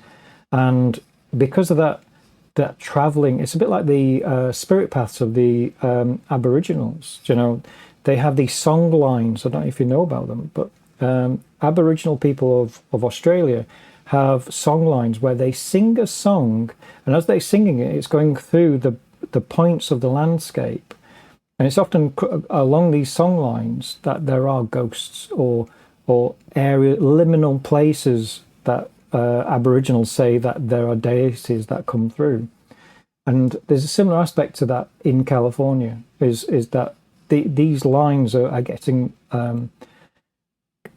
and because of that traveling, it's a bit like the spirit paths of the Aboriginals. They have these song lines. I don't know if you know about them, but Aboriginal people of Australia have song lines where they sing a song, and as they're singing it, it's going through the points of the landscape. And it's often along these song lines that there are ghosts or liminal places that Aboriginals say that there are deities that come through. And there's a similar aspect to that in California, is that these lines are getting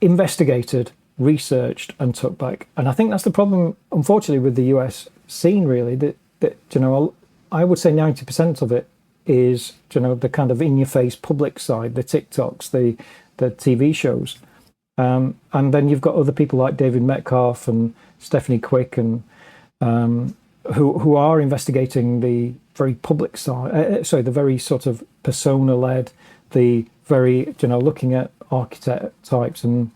investigated, researched, and took back. And I think that's the problem, unfortunately, with the US scene, really, that I would say 90% of it is, the kind of in-your-face public side, the TikToks, the TV shows. And then you've got other people like David Metcalf and Stephanie Quick, and who are investigating the very public side, the very sort of persona-led, the very, looking at archetypes and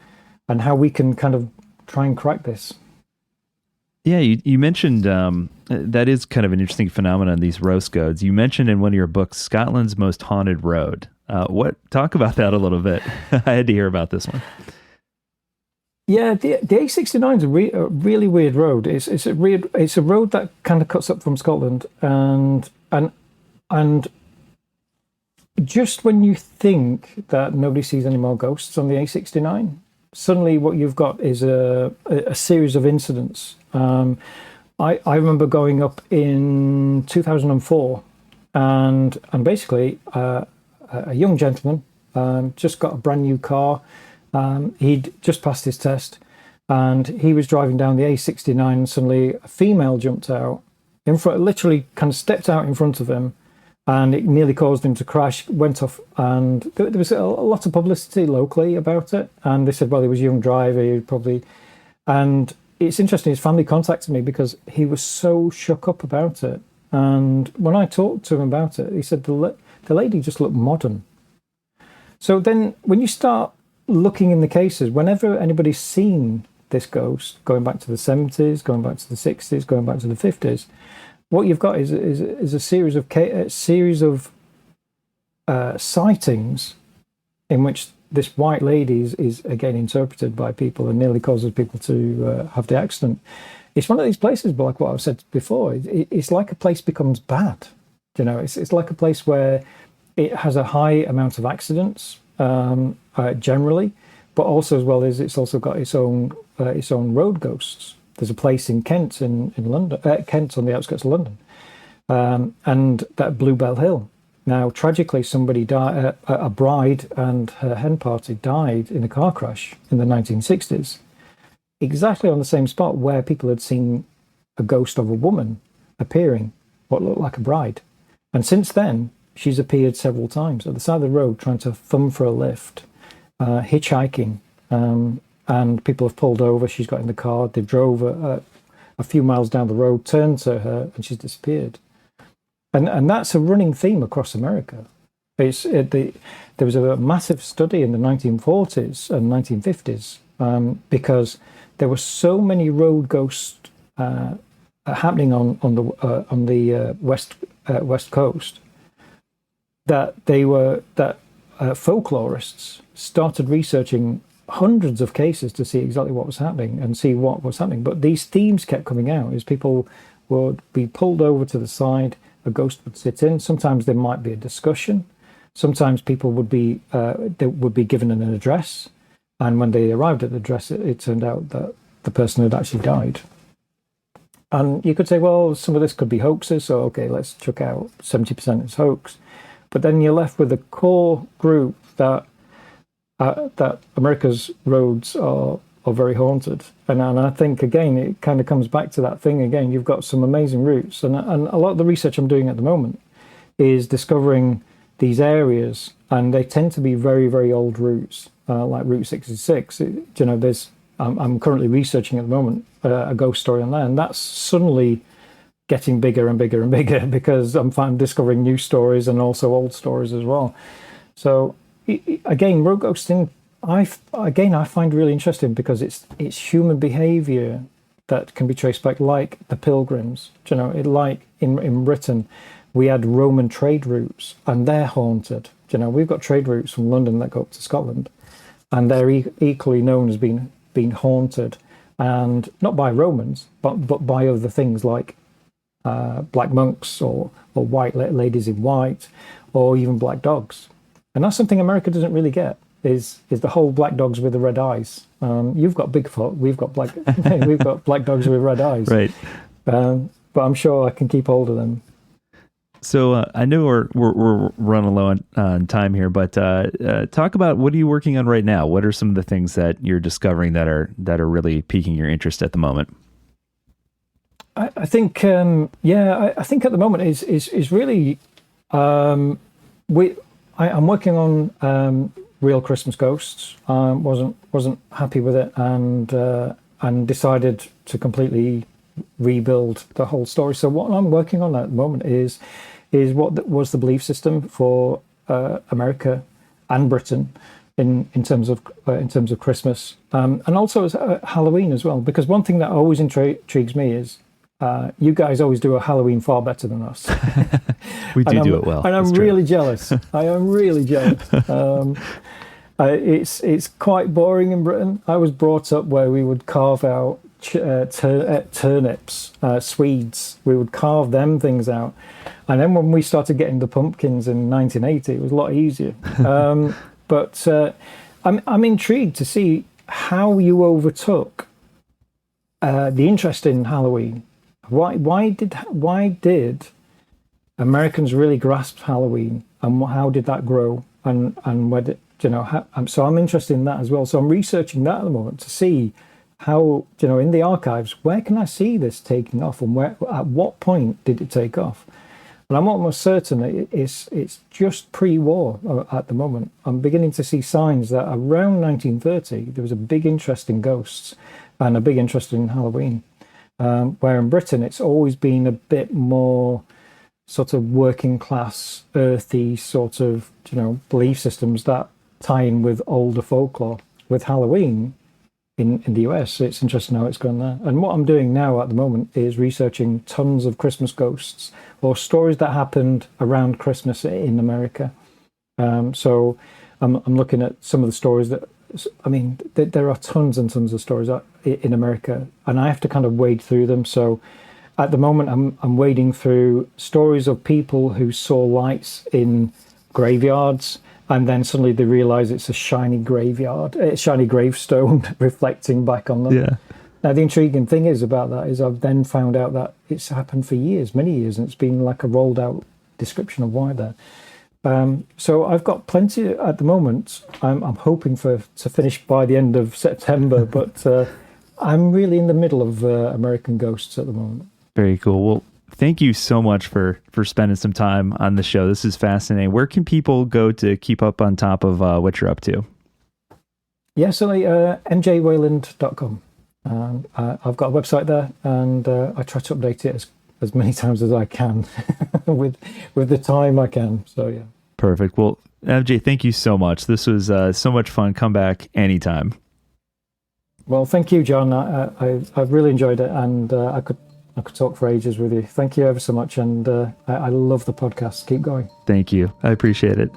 how we can kind of try and crack this. Yeah, you mentioned that is kind of an interesting phenomenon, these roast gods. You mentioned in one of your books, Scotland's Most Haunted Road. Talk about that a little bit. I had to hear about this one. Yeah, the A69 is a really weird road. It's a road that kind of cuts up from Scotland, and just when you think that nobody sees any more ghosts on the A69, suddenly what you've got is a series of incidents. I remember going up in 2004, and basically a young gentleman just got a brand new car. He'd just passed his test, and he was driving down the A69, and suddenly a female jumped out in front, literally kind of stepped out in front of him, and it nearly caused him to crash, went off, and there was a lot of publicity locally about it, and they said, well, he was a young driver, he probably... And it's interesting, his family contacted me because he was so shook up about it, and when I talked to him about it, he said the lady just looked modern. So then when you start looking in the cases, whenever anybody's seen this ghost, going back to the 70s, going back to the 60s, going back to the 50s, what you've got is a series of sightings in which this white lady is again interpreted by people and nearly causes people to have the accident. It's one of these places, but like what I've said before, it's like a place becomes bad. You know, it's like a place where it has a high amount of accidents generally, but also as well as it's also got its own road ghosts. There's a place in Kent in London, Kent on the outskirts of London, and that Bluebell Hill. Now, tragically, somebody died. A bride and her hen party died in a car crash in the 1960s, exactly on the same spot where people had seen a ghost of a woman appearing, what looked like a bride. And since then, she's appeared several times at the side of the road, trying to thumb for a lift, hitchhiking. And people have pulled over. She's got in the car. They drove a few miles down the road, turned to her, and she's disappeared. And that's a running theme across America. There was a massive study in the 1940s and 1950s because there were so many road ghosts happening on the west coast that folklorists started researching hundreds of cases to see exactly what was happening and see what was happening. But these themes kept coming out as people would be pulled over to the side, a ghost would sit in. Sometimes there might be a discussion. Sometimes people would be given an address. And when they arrived at the address, it turned out that the person had actually died. And you could say, well, some of this could be hoaxes. So, okay, let's chuck out 70% is hoax. But then you're left with a core group that America's roads are very haunted. And I think, again, it kind of comes back to that thing again. You've got some amazing routes. And a lot of the research I'm doing at the moment is discovering these areas. And they tend to be very, very old routes, like Route 66. I'm currently researching at the moment a ghost story on there. And that's suddenly getting bigger and bigger and bigger because I'm discovering new stories and also old stories as well. So again, road ghosting, I find really interesting because it's human behaviour that can be traced back, like the Pilgrims. Like in Britain, we had Roman trade routes, and they're haunted. We've got trade routes from London that go up to Scotland, and they're equally known as being haunted, and not by Romans, but by other things like black monks or white ladies in white, or even black dogs. And that's something America doesn't really get, is the whole black dogs with the red eyes. You've got Bigfoot, we've got black dogs with red eyes. Right. But I'm sure I can keep hold of them. So I know we're running low on time here, but talk about, what are you working on right now? What are some of the things that you're discovering that are really piquing your interest at the moment? I think I think at the moment is really I'm working on Real Christmas Ghosts. Wasn't happy with it and decided to completely rebuild the whole story. So what I'm working on at the moment is what was the belief system for America and Britain in terms of Christmas, and also as Halloween as well. Because one thing that always intrigues me is you guys always do a Halloween far better than us. We do it well. And I'm really jealous. I am really jealous. It's quite boring in Britain. I was brought up where we would carve out turnips, Swedes. We would carve them things out. And then when we started getting the pumpkins in 1980, it was a lot easier. But I'm intrigued to see how you overtook the interest in Halloween. Why did Americans really grasp Halloween, and how did that grow? And where did, so I'm interested in that as well. So I'm researching that at the moment to see how, in the archives, where can I see this taking off, and at what point did it take off? And I'm almost certain it's just pre-war at the moment. I'm beginning to see signs that around 1930 there was a big interest in ghosts and a big interest in Halloween. Where in Britain it's always been a bit more sort of working class, earthy sort of belief systems that tie in with older folklore. With Halloween in the US, it's interesting how it's gone there. And what I'm doing now at the moment is researching tons of Christmas ghosts or stories that happened around Christmas in America. So I'm looking at some of the stories that, there are tons and tons of stories in America, and I have to kind of wade through them. So at the moment, I'm wading through stories of people who saw lights in graveyards, and then suddenly they realize it's a shiny gravestone reflecting back on them. Yeah. Now, the intriguing thing about that is I've then found out that it's happened for years, many years, and it's been like a rolled out description of why there. So I've got plenty at the moment. I'm hoping to finish by the end of September, but I'm really in the middle of American Ghosts at the moment. Very cool. Well, thank you so much for spending some time on the show. This is fascinating. Where can people go to keep up on top of what you're up to? Yeah, so mjwayland.com. I've got a website there, and I try to update it as many times as I can with the time I can. So, yeah. Perfect. Well, MJ, thank you so much. This was so much fun. Come back anytime. Well, thank you, John. I've really enjoyed it, and I could talk for ages with you. Thank you ever so much, and I love the podcast. Keep going. Thank you. I appreciate it.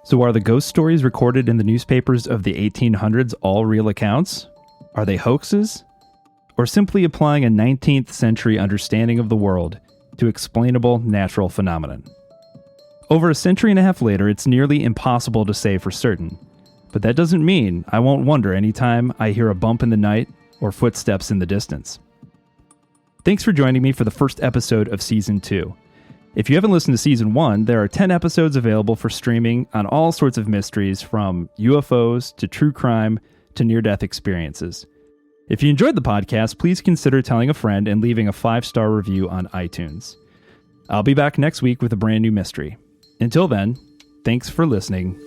So are the ghost stories recorded in the newspapers of the 1800s all real accounts? Are they hoaxes? Or simply applying a 19th century understanding of the world to explainable natural phenomenon? Over a century and a half later, it's nearly impossible to say for certain. But that doesn't mean I won't wonder anytime I hear a bump in the night or footsteps in the distance. Thanks for joining me for the first episode of Season 2. If you haven't listened to Season 1, there are 10 episodes available for streaming on all sorts of mysteries, from UFOs to true crime to near-death experiences. If you enjoyed the podcast, please consider telling a friend and leaving a 5-star review on iTunes. I'll be back next week with a brand new mystery. Until then, thanks for listening